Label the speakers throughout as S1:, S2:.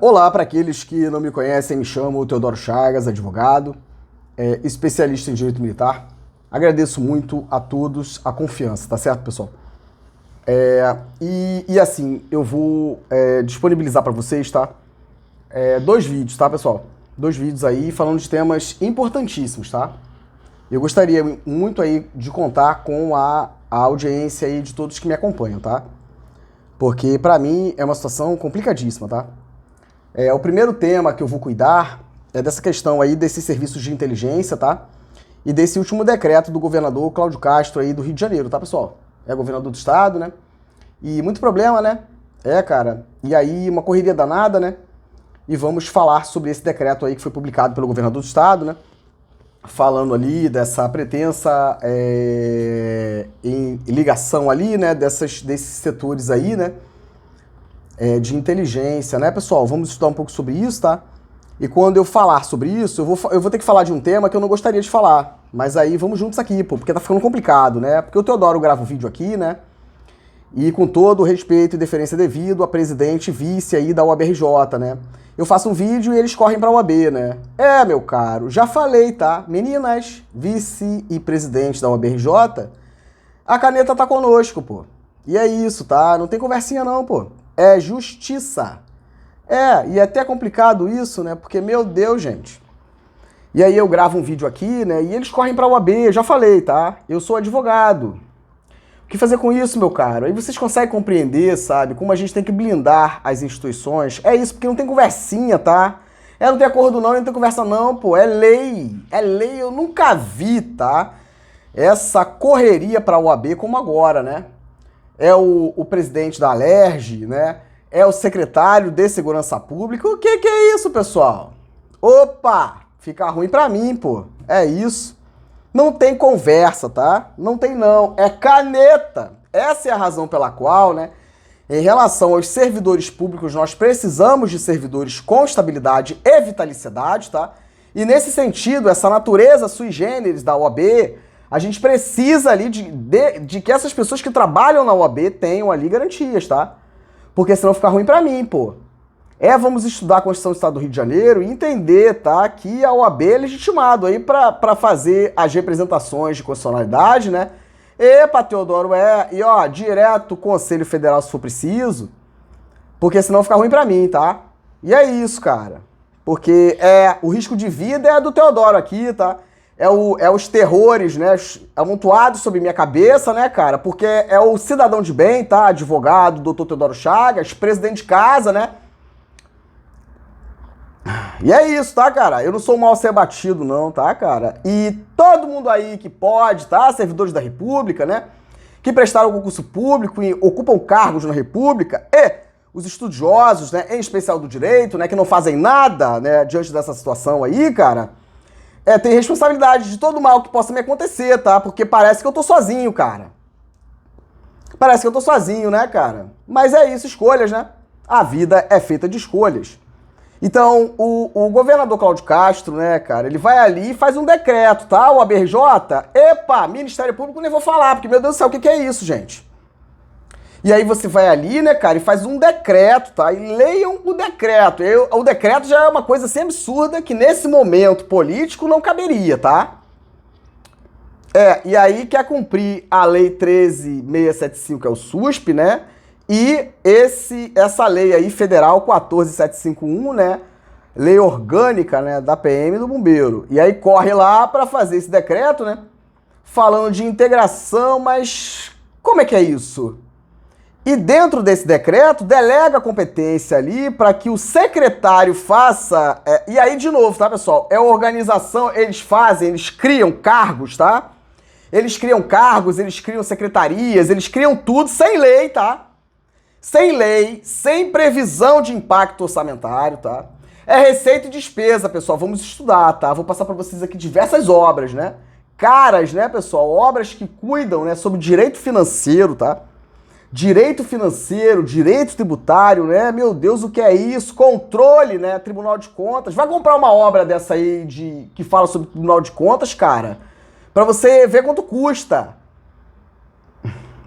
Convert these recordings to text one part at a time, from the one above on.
S1: Olá, para aqueles que não me conhecem, me chamo Teodoro Chagas, advogado, especialista em direito militar. Agradeço muito a todos a confiança, tá certo, pessoal? Assim, eu vou disponibilizar para vocês, tá? Dois vídeos, tá, pessoal? Dois vídeos aí falando de temas importantíssimos, tá? Eu gostaria muito aí de contar com a audiência aí de todos que me acompanham, tá? Porque para mim é uma situação complicadíssima, tá? O primeiro tema que eu vou cuidar é dessa questão aí desses serviços de inteligência, tá? E desse último decreto do governador Cláudio Castro aí do Rio de Janeiro, tá, pessoal? É governador do estado, né? E muito problema, né? Cara. E aí uma correria danada, né? E vamos falar sobre esse decreto aí que foi publicado pelo governador do estado, né? Falando ali dessa pretensa em ligação ali, né? Desses setores aí, né? De inteligência, né, pessoal? Vamos estudar um pouco sobre isso, tá? E quando eu falar sobre isso, eu vou ter que falar de um tema que eu não gostaria de falar. Mas aí vamos juntos aqui, pô, porque tá ficando complicado, né? Porque o Teodoro grava o vídeo aqui, né? E com todo o respeito e deferência devido a presidente e vice aí da UABRJ, né? Eu faço um vídeo e eles correm pra UAB, né? Meu caro, já falei, tá? Meninas, vice e presidente da UABRJ, a caneta tá conosco, pô. E é isso, tá? Não tem conversinha não, pô. É justiça. E é até complicado isso, né? Porque, meu Deus, gente. E aí eu gravo um vídeo aqui, né? E eles correm pra UAB, eu já falei, tá? Eu sou advogado. O que fazer com isso, meu caro? Aí vocês conseguem compreender, sabe? Como a gente tem que blindar as instituições. É isso, porque não tem conversinha, tá? Não tem acordo não tem conversa não, pô. É lei. É lei, eu nunca vi, tá? Essa correria pra UAB como agora, né? É o presidente da Alerj, né? É o secretário de Segurança Pública. O que é isso, pessoal? Opa! Fica ruim pra mim, pô. É isso. Não tem conversa, tá? Não tem não. É caneta. Essa é a razão pela qual, né? Em relação aos servidores públicos, nós precisamos de servidores com estabilidade e vitalicidade, tá? E nesse sentido, essa natureza sui generis da OAB, a gente precisa ali de que essas pessoas que trabalham na UAB tenham ali garantias, tá? Porque senão fica ruim pra mim, pô. Vamos estudar a Constituição do Estado do Rio de Janeiro e entender, tá, que a OAB é legitimado aí pra fazer as representações de constitucionalidade, né? Teodoro, direto Conselho Federal se for preciso, porque senão fica ruim pra mim, tá? E é isso, cara. Porque o risco de vida é do Teodoro aqui, tá? Os terrores, né, amontoados sobre minha cabeça, né, cara? Porque é o cidadão de bem, tá? Advogado, doutor Teodoro Chagas, presidente de casa, né? E é isso, tá, cara? Eu não sou um mal a ser batido, não, tá, cara? E todo mundo aí que pode, tá? Servidores da República, né? Que prestaram concurso público e ocupam cargos na República, os estudiosos, né, em especial do direito, né, que não fazem nada, né, diante dessa situação aí, cara, tem responsabilidade de todo o mal que possa me acontecer, tá? Porque parece que eu tô sozinho, cara. Parece que eu tô sozinho, né, cara? Mas é isso, escolhas, né? A vida é feita de escolhas. Então, o governador Cláudio Castro, né, cara, ele vai ali e faz um decreto, tá? O ABRJ, Ministério Público, nem vou falar, porque, meu Deus do céu, o que é isso, gente? E aí você vai ali, né, cara, e faz um decreto, tá? E leiam o decreto. O decreto já é uma coisa assim absurda que nesse momento político não caberia, tá? E aí quer cumprir a Lei 13.675, que é o SUSP, né? E essa lei aí federal 14.751, né? Lei orgânica, né, da PM e do Bombeiro. E aí corre lá para fazer esse decreto, né? Falando de integração, mas como é que é isso? E dentro desse decreto, delega a competência ali para que o secretário faça... e aí, de novo, tá, pessoal? Organização, eles criam cargos, tá? Eles criam cargos, eles criam secretarias, eles criam tudo sem lei, tá? Sem lei, sem previsão de impacto orçamentário, tá? Receita e despesa, pessoal. Vamos estudar, tá? Vou passar para vocês aqui diversas obras, né? Caras, né, pessoal? Obras que cuidam, né, sobre direito financeiro, tá? Direito financeiro, direito tributário, né? Meu Deus, o que é isso? Controle, né? Tribunal de Contas. Vai comprar uma obra dessa aí que fala sobre Tribunal de Contas, cara, pra você ver quanto custa.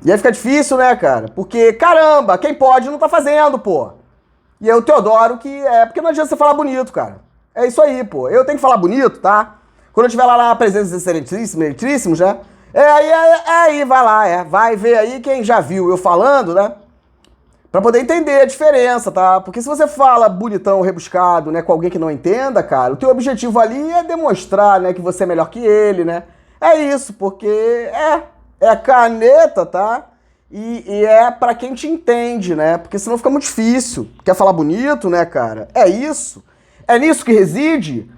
S1: E aí fica difícil, né, cara? Porque, caramba, quem pode não tá fazendo, pô. E aí o Teodoro porque não adianta você falar bonito, cara. É isso aí, pô. Eu tenho que falar bonito, tá? Quando eu estiver lá na presença dos excelentíssimos, né? Aí, vai lá, vai ver aí quem já viu eu falando, né? Pra poder entender a diferença, tá? Porque se você fala bonitão, rebuscado, né, com alguém que não entenda, cara, o teu objetivo ali é demonstrar, né, que você é melhor que ele, né? É isso, porque é caneta, tá? E é pra quem te entende, né? Porque senão fica muito difícil. Quer falar bonito, né, cara? É isso. É nisso que reside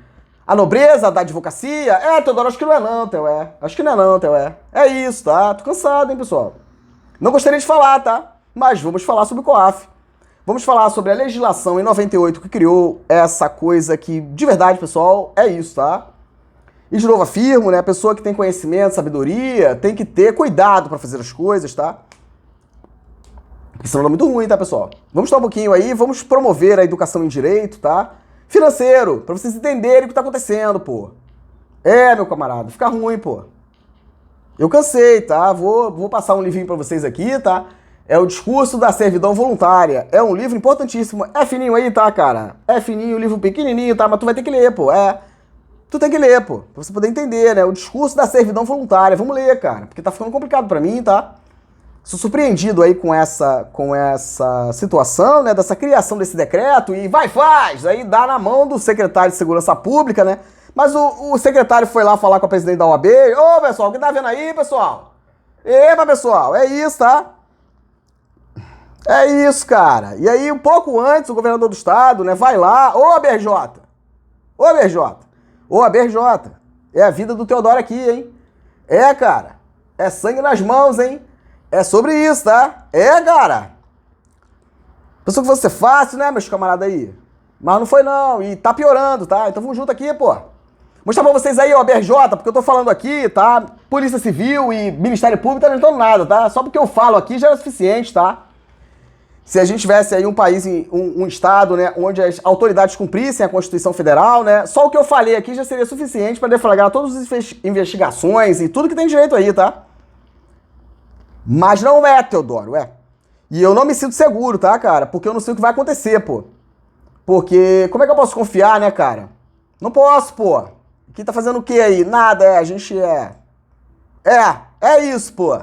S1: a nobreza da advocacia. Teodoro, acho que não é não, Teué. Acho que não é não, Teué. É isso, tá? Tô cansado, hein, pessoal? Não gostaria de falar, tá? Mas vamos falar sobre o COAF. Vamos falar sobre a legislação em 98 que criou essa coisa que, de verdade, pessoal, é isso, tá? E de novo afirmo, né? A pessoa que tem conhecimento, sabedoria, tem que ter cuidado pra fazer as coisas, tá? Porque senão dá muito ruim, tá, pessoal? Vamos estar um pouquinho aí, vamos promover a educação em direito, tá? Financeiro, pra vocês entenderem o que tá acontecendo, pô. Meu camarada, fica ruim, pô. Eu cansei, tá? Vou passar um livrinho pra vocês aqui, tá? É o Discurso da Servidão Voluntária. É um livro importantíssimo. É fininho aí, tá, cara? É fininho, livro pequenininho, tá? Mas tu vai ter que ler, pô. Tu tem que ler, pô. Pra você poder entender, né? O Discurso da Servidão Voluntária. Vamos ler, cara. Porque tá ficando complicado pra mim, tá? Sou surpreendido aí com essa situação, né, dessa criação desse decreto e faz! Aí dá na mão do secretário de Segurança Pública, né? Mas o secretário foi lá falar com a presidente da OAB. Ô, pessoal, o que tá vendo aí, pessoal? Epa, pessoal, é isso, tá? É isso, cara. E aí, um pouco antes, o governador do estado, né, vai lá. Ô, BRJ! Ô, BRJ! Ô, BRJ! É a vida do Teodoro aqui, hein? Cara. É sangue nas mãos, hein? É sobre isso, tá? Cara. Pensou que fosse fácil, né, meus camaradas aí? Mas não foi não, e tá piorando, tá? Então vamos junto aqui, pô. Mostrar pra vocês aí, ó, BRJ, porque eu tô falando aqui, tá? Polícia Civil e Ministério Público tá adiantando nada, tá? Só porque eu falo aqui já é suficiente, tá? Se a gente tivesse aí um país, um estado, né, onde as autoridades cumprissem a Constituição Federal, né? Só o que eu falei aqui já seria suficiente pra deflagrar todas as investigações e tudo que tem direito aí, tá? Mas não Teodoro, E eu não me sinto seguro, tá, cara? Porque eu não sei o que vai acontecer, pô. Porque como é que eu posso confiar, né, cara? Não posso, pô. Quem tá fazendo o quê aí? Nada, a gente é isso, pô.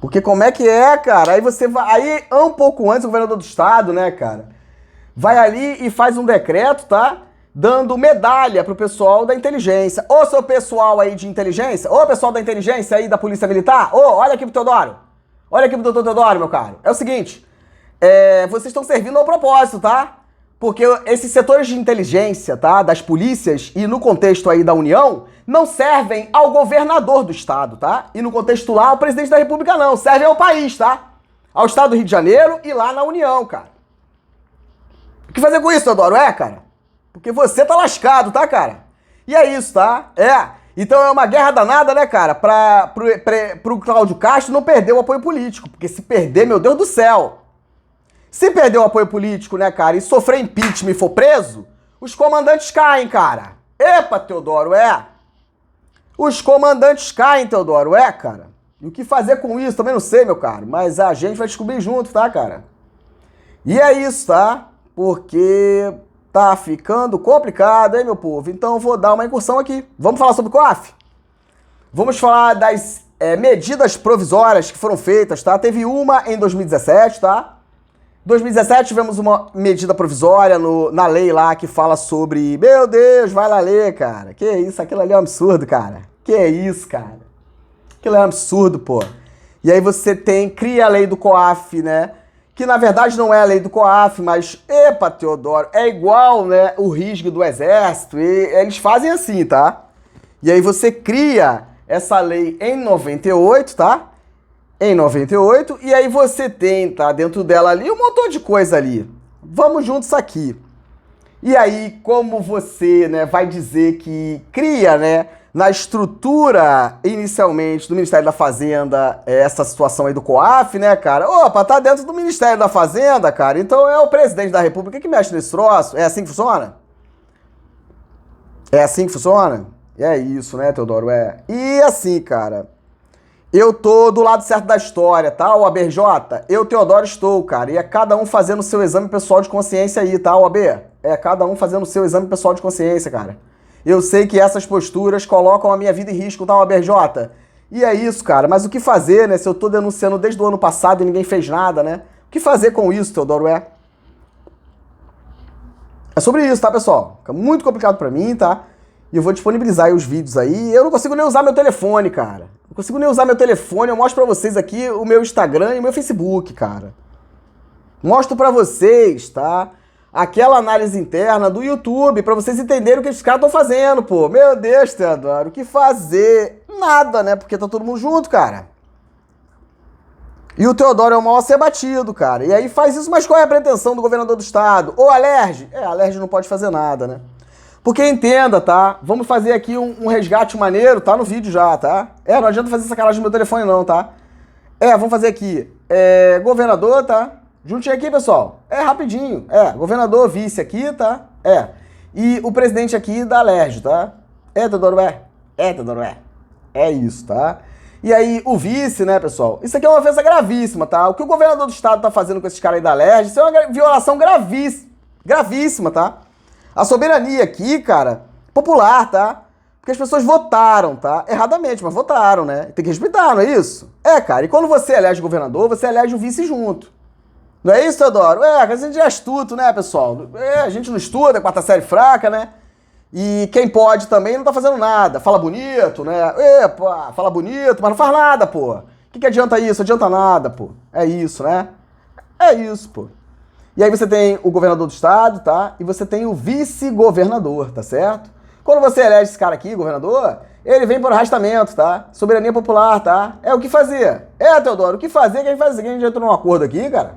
S1: Porque como é que cara? Aí você vai... Aí, um pouco antes, o governador do estado, né, cara? Vai ali e faz um decreto, tá? Dando medalha pro pessoal da inteligência. Ô, seu pessoal aí de inteligência, ô, pessoal da inteligência aí da Polícia Militar, olha aqui pro Teodoro. Olha aqui pro doutor Teodoro, meu caro. É o seguinte, vocês estão servindo ao propósito, tá? Porque esses setores de inteligência, tá, das polícias e no contexto aí da União, não servem ao governador do estado, tá? E no contexto lá, ao presidente da República não, servem ao país, tá? Ao estado do Rio de Janeiro e lá na União, cara. O que fazer com isso, Teodoro? Cara? Porque você tá lascado, tá, cara? E é isso, tá? Então é uma guerra danada, né, cara? Pro Cláudio Castro não perder o apoio político. Porque se perder, meu Deus do céu. Se perder o apoio político, né, cara, e sofrer impeachment e for preso, os comandantes caem, cara. Epa, Teodoro, Os comandantes caem, Teodoro, cara. E o que fazer com isso? Também não sei, meu caro. Mas a gente vai descobrir junto, tá, cara? E é isso, tá? Porque... tá ficando complicado, hein, meu povo? Então eu vou dar uma incursão aqui. Vamos falar sobre o COAF? Vamos falar das medidas provisórias que foram feitas, tá? Teve uma em 2017, tá? 2017 tivemos uma medida provisória na lei lá que fala sobre... Meu Deus, vai lá ler, cara. Que isso? Aquilo ali é um absurdo, cara. Que isso, cara? Aquilo é um absurdo, pô. E aí você cria a lei do COAF, né? Que na verdade não é a lei do COAF, mas, epa, Teodoro, é igual, né, o RISG do Exército, e eles fazem assim, tá? E aí você cria essa lei em 98, tá? Em 98, e aí você tem, tá, dentro dela ali, um montão de coisa ali. Vamos juntos aqui. E aí, como você, né, vai dizer que cria, né, na estrutura, inicialmente, do Ministério da Fazenda, essa situação aí do COAF, né, cara? Opa, tá dentro do Ministério da Fazenda, cara. Então é o presidente da República que mexe nesse troço. É assim que funciona? É assim que funciona? É isso, né, Teodoro? E assim, cara, Eu tô do lado certo da história, tá, o ABJ? Eu, Teodoro, estou, cara. E é cada um fazendo o seu exame pessoal de consciência aí, tá, o AB? É cada um fazendo o seu exame pessoal de consciência, cara. Eu sei que essas posturas colocam a minha vida em risco, tá, o ABJ? E é isso, cara. Mas o que fazer, né? Se eu tô denunciando desde o ano passado e ninguém fez nada, né? O que fazer com isso, Teodoro, é? É sobre isso, tá, pessoal? Fica muito complicado pra mim, tá? E eu vou disponibilizar aí os vídeos aí. Eu não consigo nem usar meu telefone, cara. Não consigo nem usar meu telefone. Eu mostro pra vocês aqui o meu Instagram e o meu Facebook, cara. Mostro pra vocês, tá? Aquela análise interna do YouTube, pra vocês entenderem o que esses caras estão fazendo, pô. Meu Deus, Teodoro, o que fazer? Nada, né? Porque tá todo mundo junto, cara. E o Teodoro é o maior a ser batido, cara. E aí faz isso, mas qual é a pretensão do governador do estado? Ô, Alerj? Alerj não pode fazer nada, né? Porque entenda, tá? Vamos fazer aqui um resgate maneiro, tá no vídeo já, tá? Não adianta fazer sacanagem no meu telefone não, tá? Vamos fazer aqui. Governador, tá? Juntinho aqui, pessoal. Rapidinho. Governador, vice aqui, tá? E o presidente aqui da Alerj, tá? Teodoro, Teodoro, é isso, tá? E aí, o vice, né, pessoal? Isso aqui é uma ofensa gravíssima, tá? O que o governador do estado tá fazendo com esses caras aí da Alerj, isso é uma violação gravíssima, tá? A soberania aqui, cara, popular, tá? Porque as pessoas votaram, tá? Erradamente, mas votaram, né? Tem que respeitar, não é isso? Cara, e quando você elege o governador, você elege o vice junto. Não é isso, Teodoro? A gente é astuto, né, pessoal? A gente não estuda, quarta série fraca, né? E quem pode também não tá fazendo nada. Fala bonito, né? Fala bonito, mas não faz nada, pô. O que adianta isso? Adianta nada, pô. É isso, né? É isso, pô. E aí você tem o governador do estado, tá? E você tem o vice-governador, tá certo? Quando você elege esse cara aqui, governador, ele vem por arrastamento, tá? Soberania popular, tá? O que fazer? Teodoro, o que fazer? Quem faz isso aqui? A gente entrou num acordo aqui, cara?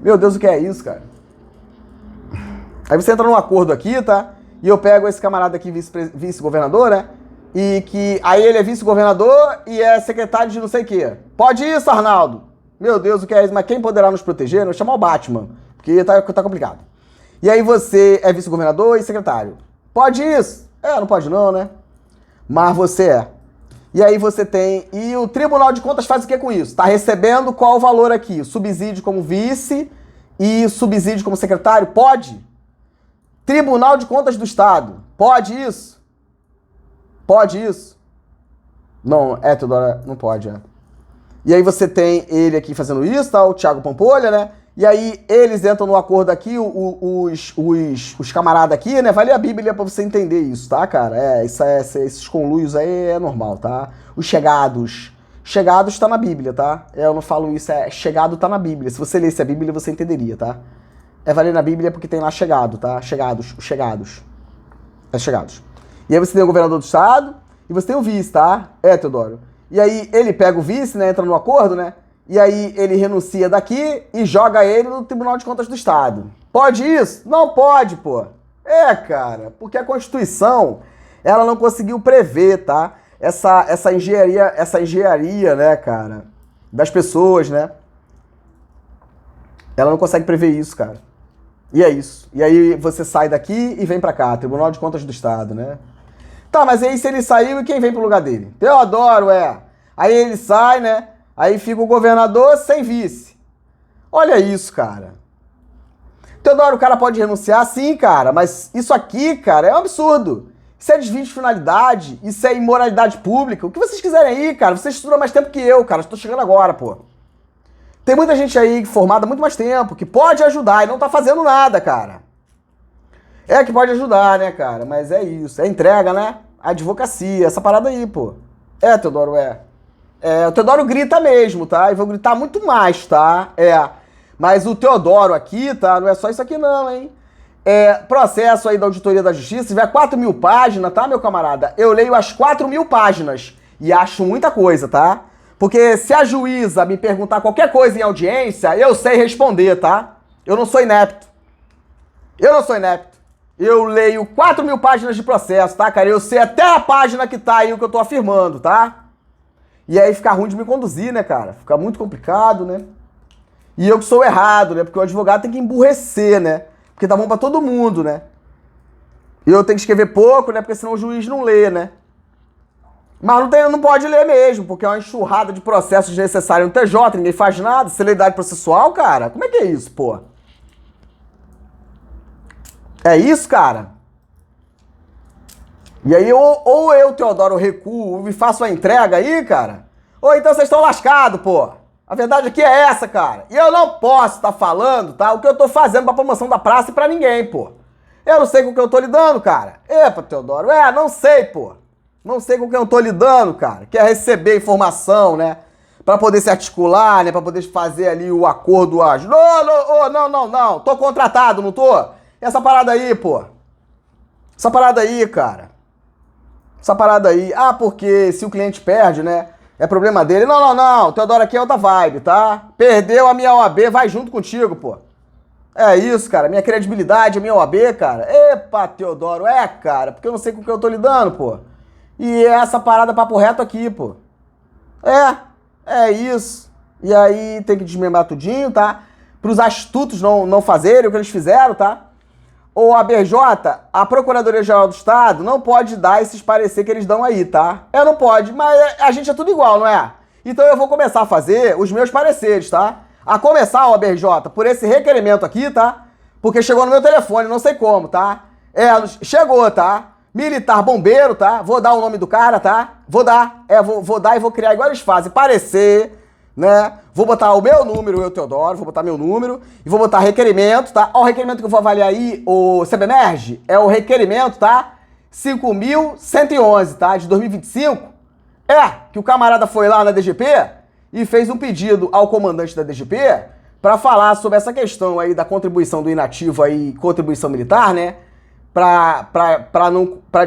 S1: Meu Deus, o que é isso, cara? Aí você entra num acordo aqui, tá? E eu pego esse camarada aqui, vice-governador, né? E que aí ele é vice-governador e é secretário de não sei o quê. Pode isso, Arnaldo? Meu Deus, o que é isso? Mas quem poderá nos proteger? Eu vou chamar o Batman, porque tá complicado. E aí você é vice-governador e secretário. Pode isso? Não pode não, né? Mas você é. E aí você tem... E o Tribunal de Contas faz o que com isso? Tá recebendo qual o valor aqui? Subsídio como vice e subsídio como secretário? Pode? Tribunal de Contas do Estado. Pode isso? Pode isso? Não, Teodoro, não pode, E aí você tem ele aqui fazendo isso, tá? O Thiago Pampolha, né? E aí eles entram no acordo aqui, os camaradas aqui, né? Vai ler a Bíblia pra você entender isso, tá, cara? Esses conluios aí é normal, tá? Os chegados. Chegados tá na Bíblia, tá? Eu não falo isso, chegado tá na Bíblia. Se você lesse a Bíblia, você entenderia, tá? Vai ler na Bíblia porque tem lá chegado, tá? Chegados. Chegados. E aí você tem o governador do estado e você tem o vice, tá? Teodoro. E aí ele pega o vice, né? Entra no acordo, né? E aí ele renuncia daqui e joga ele no Tribunal de Contas do Estado. Pode isso? Não pode, pô. Cara, porque a Constituição, ela não conseguiu prever, tá? Essa engenharia, né, cara, das pessoas, né? Ela não consegue prever isso, cara. E é isso. E aí você sai daqui e vem pra cá, Tribunal de Contas do Estado, né? Tá, mas aí se ele saiu e quem vem pro lugar dele? Teodoro, Aí ele sai, né? Aí fica o governador sem vice. Olha isso, cara. Teodoro, o cara pode renunciar? Sim, cara, mas isso aqui, cara, é um absurdo. Isso é desvio de finalidade, isso é imoralidade pública. O que vocês quiserem aí, cara, vocês estudam mais tempo que eu, cara. Estou chegando agora, pô. Tem muita gente aí formada há muito mais tempo, que pode ajudar e não tá fazendo nada, cara. Que pode ajudar, né, cara? Mas é isso. É entrega, né? A advocacia, essa parada aí, pô. Teodoro, o Teodoro grita mesmo, tá? E vou gritar muito mais, tá? Mas o Teodoro aqui, tá? Não é só isso aqui não, hein? Processo aí da Auditoria da Justiça, se tiver 4.000 páginas, tá, meu camarada? Eu leio as 4.000 páginas e acho muita coisa, tá? Porque se a juíza me perguntar qualquer coisa em audiência, eu sei responder, tá? Eu não sou inepto. Eu leio 4.000 páginas de processo, tá, cara? Eu sei até a página que tá aí o que eu tô afirmando, tá? E aí fica ruim de me conduzir, né, cara? Fica muito complicado, né? E eu que sou errado, né? Porque o advogado tem que emburrecer, né? Porque tá bom pra todo mundo, né? E eu tenho que escrever pouco, né? Porque senão o juiz não lê, né? Mas não pode ler mesmo, porque é uma enxurrada de processos necessários no TJ, ninguém faz nada, celeridade processual, cara? Como é que é isso, pô? É isso, cara? E aí, ou eu, Teodoro, recuo e faço a entrega aí, cara, ou então vocês estão lascados, pô. A verdade aqui é essa, cara. E eu não posso estar falando, tá, o que eu tô fazendo pra promoção da praça e pra ninguém, pô. Eu não sei com o que eu tô lidando, cara. Epa, Teodoro, não sei, pô. Não sei com quem eu tô lidando, cara. Quer receber informação, né? Pra poder se articular, né? Pra poder fazer ali o acordo ágil. Não. Tô contratado, não tô? E essa parada aí, pô. Essa parada aí, cara. Essa parada aí. Ah, porque se o cliente perde, né? É problema dele. Não. Teodoro aqui é outra vibe, tá? Perdeu a minha OAB, vai junto contigo, pô. É isso, cara. Minha credibilidade, a minha OAB, cara. Epa, Teodoro. Cara. Porque eu não sei com quem eu tô lidando, pô. E essa parada papo reto aqui, pô. É isso. E aí tem que desmembrar tudinho, tá? Pros astutos não fazerem o que eles fizeram, tá? Ou a BJ, a Procuradoria-Geral do Estado, não pode dar esses parecer que eles dão aí, tá? Não pode, mas a gente é tudo igual, não é? Então eu vou começar a fazer os meus pareceres, tá? A começar, ó, BJ, por esse requerimento aqui, tá? Porque chegou no meu telefone, não sei como, tá? Chegou, tá? Militar bombeiro, tá? Vou dar o nome do cara, tá? Vou dar e vou criar igual eles fazem. Parecer, né? Vou botar o meu número, eu, Teodoro, vou botar meu número e vou botar requerimento, tá? Ó, o requerimento que eu vou avaliar aí, o CBMERG, é o requerimento, tá? 5.111, tá? De 2025. Que o camarada foi lá na DGP e fez um pedido ao comandante da DGP para falar sobre essa questão aí da contribuição do inativo aí, contribuição militar, né? Pra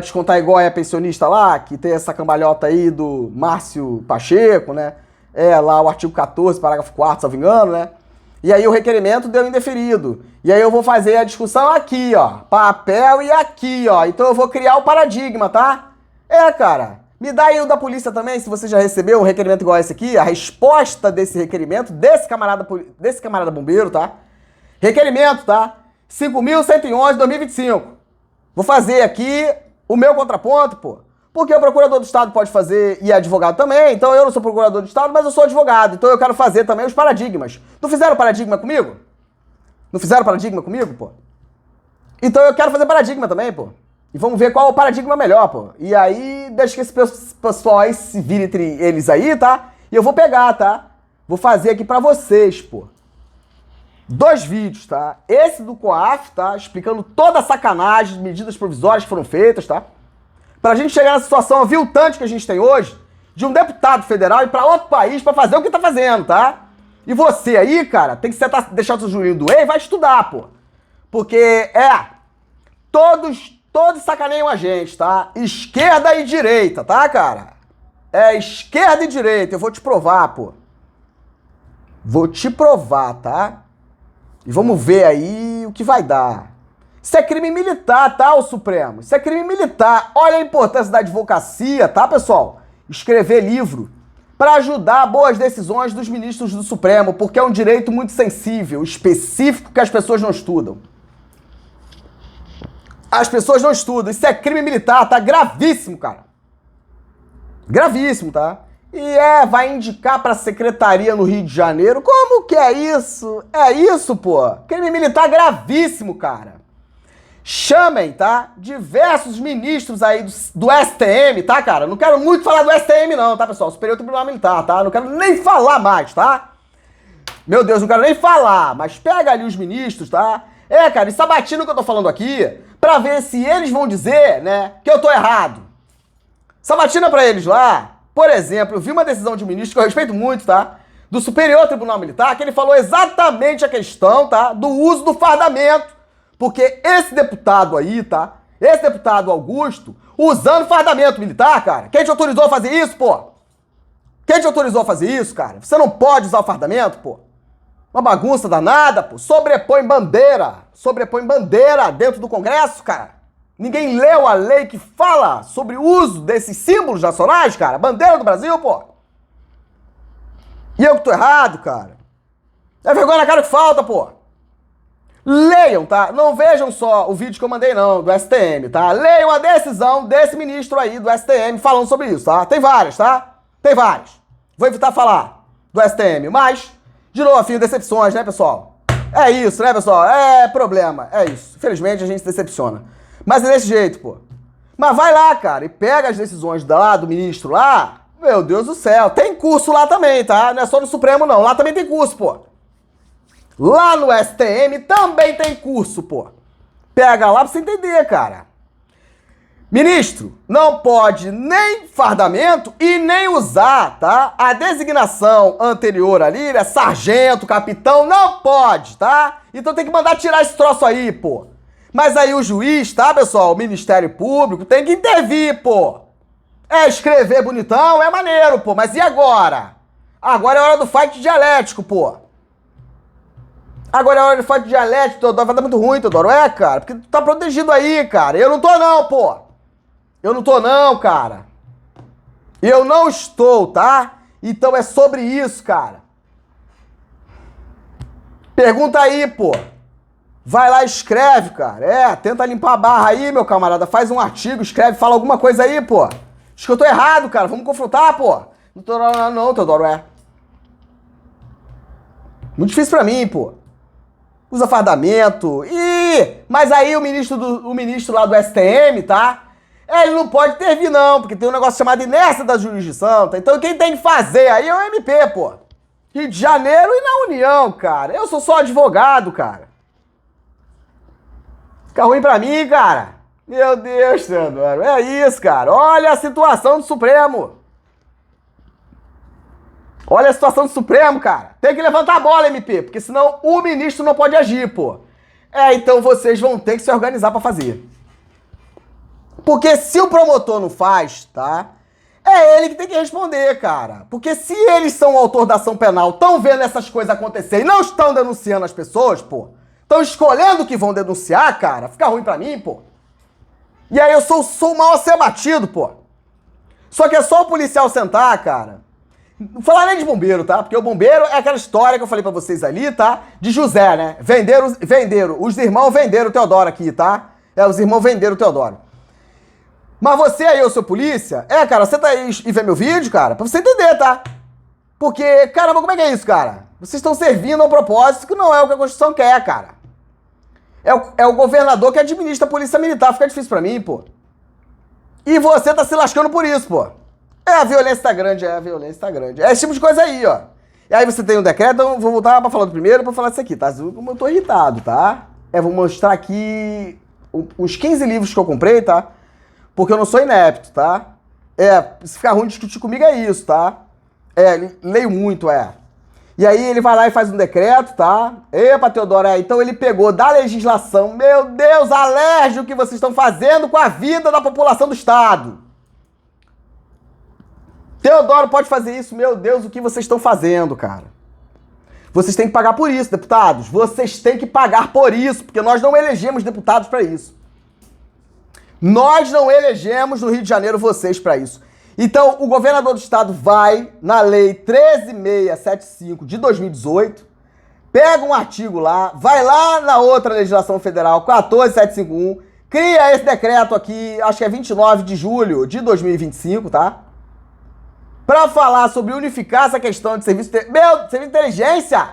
S1: descontar igual é a pensionista lá, que tem essa cambalhota aí do Márcio Pacheco, né? Lá o artigo 14, parágrafo 4º, se não me engano, né? E aí o requerimento deu indeferido. E aí eu vou fazer a discussão aqui, ó. Papel e aqui, ó. Então eu vou criar o paradigma, tá? Cara. Me dá aí o da polícia também, se você já recebeu um requerimento igual esse aqui, a resposta desse requerimento, desse camarada bombeiro, tá? Requerimento, tá? 5.111 de 2025. Vou fazer aqui o meu contraponto, pô. Porque o procurador do Estado pode fazer e é advogado também. Então eu não sou procurador do Estado, mas eu sou advogado. Então eu quero fazer também os paradigmas. Não fizeram paradigma comigo? Não fizeram paradigma comigo, pô? Então eu quero fazer paradigma também, pô. E vamos ver qual é o paradigma melhor, pô. E aí deixa que esse pessoal aí se vire entre eles aí, tá? E eu vou pegar, tá? Vou fazer aqui pra vocês, pô. 2 vídeos, tá? Esse do COAF, tá? Explicando toda a sacanagem, medidas provisórias que foram feitas, tá? Pra gente chegar na situação aviltante que a gente tem hoje, de um deputado federal ir pra outro país pra fazer o que tá fazendo, tá? E você aí, cara, tem que deixar o seu joelho doer e vai estudar, pô. Porque, todos sacaneiam a gente, tá? Esquerda e direita, tá, cara? Esquerda e direita, eu vou te provar, pô. Vou te provar, tá? E vamos ver aí o que vai dar. Isso é crime militar, tá, o Supremo? Isso é crime militar. Olha a importância da advocacia, tá, pessoal? Escrever livro para ajudar boas decisões dos ministros do Supremo, porque é um direito muito sensível, específico, que as pessoas não estudam. As pessoas não estudam. Isso é crime militar, tá? Gravíssimo, cara. Gravíssimo, tá? E vai indicar pra secretaria no Rio de Janeiro. Como que é isso? É isso, pô. Crime militar gravíssimo, cara. Chamem, tá? Diversos ministros aí do STM, tá, cara? Não quero muito falar do STM não, tá, pessoal? Superior Tribunal Militar, tá? Não quero nem falar mais, tá? Meu Deus, não quero nem falar. Mas pega ali os ministros, tá? Cara, e sabatina o que eu tô falando aqui pra ver se eles vão dizer, né, que eu tô errado. Sabatina pra eles lá. Por exemplo, eu vi uma decisão de um ministro que eu respeito muito, tá? Do Superior Tribunal Militar, que ele falou exatamente a questão, tá? Do uso do fardamento. Porque esse deputado aí, tá? Esse deputado Augusto, usando fardamento militar, cara. Quem te autorizou a fazer isso, pô? Quem te autorizou a fazer isso, cara? Você não pode usar o fardamento, pô? Uma bagunça danada, pô. Sobrepõe bandeira dentro do Congresso, cara. Ninguém leu a lei que fala sobre o uso desses símbolos nacionais, cara? Bandeira do Brasil, pô. E eu que tô errado, cara. É vergonha na cara que falta, pô. Leiam, tá? Não vejam só o vídeo que eu mandei, não, do STM, tá? Leiam a decisão desse ministro aí do STM falando sobre isso, tá? Tem várias, tá? Tem várias. Vou evitar falar do STM, mas, de novo, afim, decepções, né, pessoal? É isso, né, pessoal? É problema, é isso. Infelizmente, a gente se decepciona. Mas é desse jeito, pô. Mas vai lá, cara, e pega as decisões lá do ministro lá. Meu Deus do céu. Tem curso lá também, tá? Não é só no Supremo, não. Lá também tem curso, pô. Lá no STM também tem curso, pô. Pega lá pra você entender, cara. Ministro, não pode nem fardamento e nem usar, tá? A designação anterior ali, né? Sargento, capitão, não pode, tá? Então tem que mandar tirar esse troço aí, pô. Mas aí o juiz, tá, pessoal? O Ministério Público tem que intervir, pô. É escrever bonitão, é maneiro, pô. Mas e agora? Agora é hora do fight dialético, pô. Agora é hora de fight dialético, Teodoro. Vai dar muito ruim, Teodoro. É, cara, porque tu tá protegido aí, cara. Eu não tô não, pô. Eu não tô não, cara. Eu não estou, tá? Então é sobre isso, cara. Pergunta aí, pô. Vai lá e escreve, cara. É, tenta limpar a barra aí, meu camarada. Faz um artigo, escreve, fala alguma coisa aí, pô. Acho que eu tô errado, cara. Vamos confrontar, pô. Não tô não, Teodoro, é. Muito difícil pra mim, pô. Usa fardamento. Mas aí o ministro lá do STM, tá? Ele não pode intervir, não, porque tem um negócio chamado inércia da jurisdição, tá? Então quem tem que fazer aí é o MP, pô. Rio de Janeiro e na União, cara. Eu sou só advogado, cara. Fica ruim pra mim, cara. Meu Deus, Teodoro. É isso, cara. Olha a situação do Supremo. Olha a situação do Supremo, cara. Tem que levantar a bola, MP, porque senão o ministro não pode agir, pô. Então vocês vão ter que se organizar pra fazer. Porque se o promotor não faz, tá? É ele que tem que responder, cara. Porque se eles são o autor da ação penal, estão vendo essas coisas acontecer e não estão denunciando as pessoas, pô. Estão escolhendo o que vão denunciar, cara. Fica ruim pra mim, pô. E aí eu sou o mal a ser batido, pô. Só que é só o policial sentar, cara. Não falar nem de bombeiro, tá? Porque o bombeiro é aquela história que eu falei pra vocês ali, tá? De José, né? Os irmãos venderam o Teodoro aqui, tá? Os irmãos venderam o Teodoro. Mas você aí, o seu polícia, cara, senta aí e vê meu vídeo, cara, pra você entender, tá? Porque, caramba, como é que é isso, cara? Vocês estão servindo a um propósito que não é o que a Constituição quer, cara. É o governador que administra a polícia militar, fica difícil pra mim, pô. E você tá se lascando por isso, pô. A violência tá grande, a violência tá grande. É esse tipo de coisa aí, ó. E aí você tem um decreto, então vou voltar pra falar do primeiro pra falar disso aqui, tá? Como eu tô irritado, tá? Vou mostrar aqui os 15 livros que eu comprei, tá? Porque eu não sou inepto, tá? Se ficar ruim discutir comigo é isso, tá? Leio muito, E aí ele vai lá e faz um decreto, tá? Epa, Teodoro, então ele pegou da legislação, meu Deus, alérgico que vocês estão fazendo com a vida da população do Estado. Teodoro pode fazer isso, meu Deus, o que vocês estão fazendo, cara? Vocês têm que pagar por isso, deputados. Vocês têm que pagar por isso, porque nós não elegemos deputados para isso. Nós não elegemos no Rio de Janeiro vocês para isso. Então, o governador do estado vai na lei 13.675 de 2018, pega um artigo lá, vai lá na outra legislação federal, 14.751, cria esse decreto aqui, acho que é 29 de julho de 2025, tá? Pra falar sobre unificar essa questão de serviço de inteligência.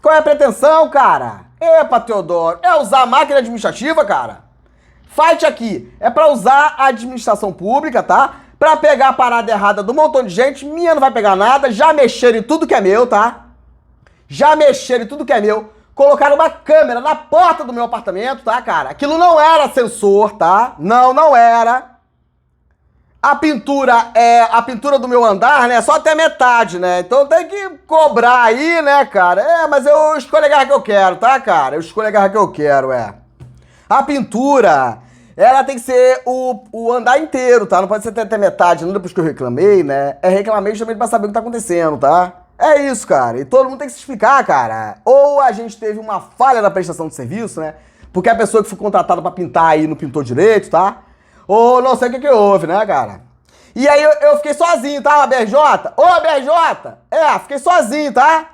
S1: Qual é a pretensão, cara? Epa, Teodoro, é usar a máquina administrativa, cara? Fight aqui. É pra usar a administração pública, tá? Pra pegar a parada errada do montão de gente. Minha não vai pegar nada. Já mexeram em tudo que é meu, tá? Já mexeram em tudo que é meu. Colocaram uma câmera na porta do meu apartamento, tá, cara? Aquilo não era sensor, tá? Não era. A pintura do meu andar, né? Só até metade, né? Então tem que cobrar aí, né, cara? Mas eu escolho a garra que eu quero, tá, cara? Eu escolho a garra que eu quero, A pintura, ela tem que ser o andar inteiro, tá? Não pode ser até metade, não depois que eu reclamei, né? Reclamei justamente pra saber o que tá acontecendo, tá? É isso, cara. E todo mundo tem que se explicar, cara. Ou a gente teve uma falha na prestação de serviço, né? Porque a pessoa que foi contratada pra pintar aí não pintou direito, tá? Ou não sei o que houve, né, cara? E aí eu fiquei sozinho, tá, BRJ? Ô, BRJ! Fiquei sozinho, tá?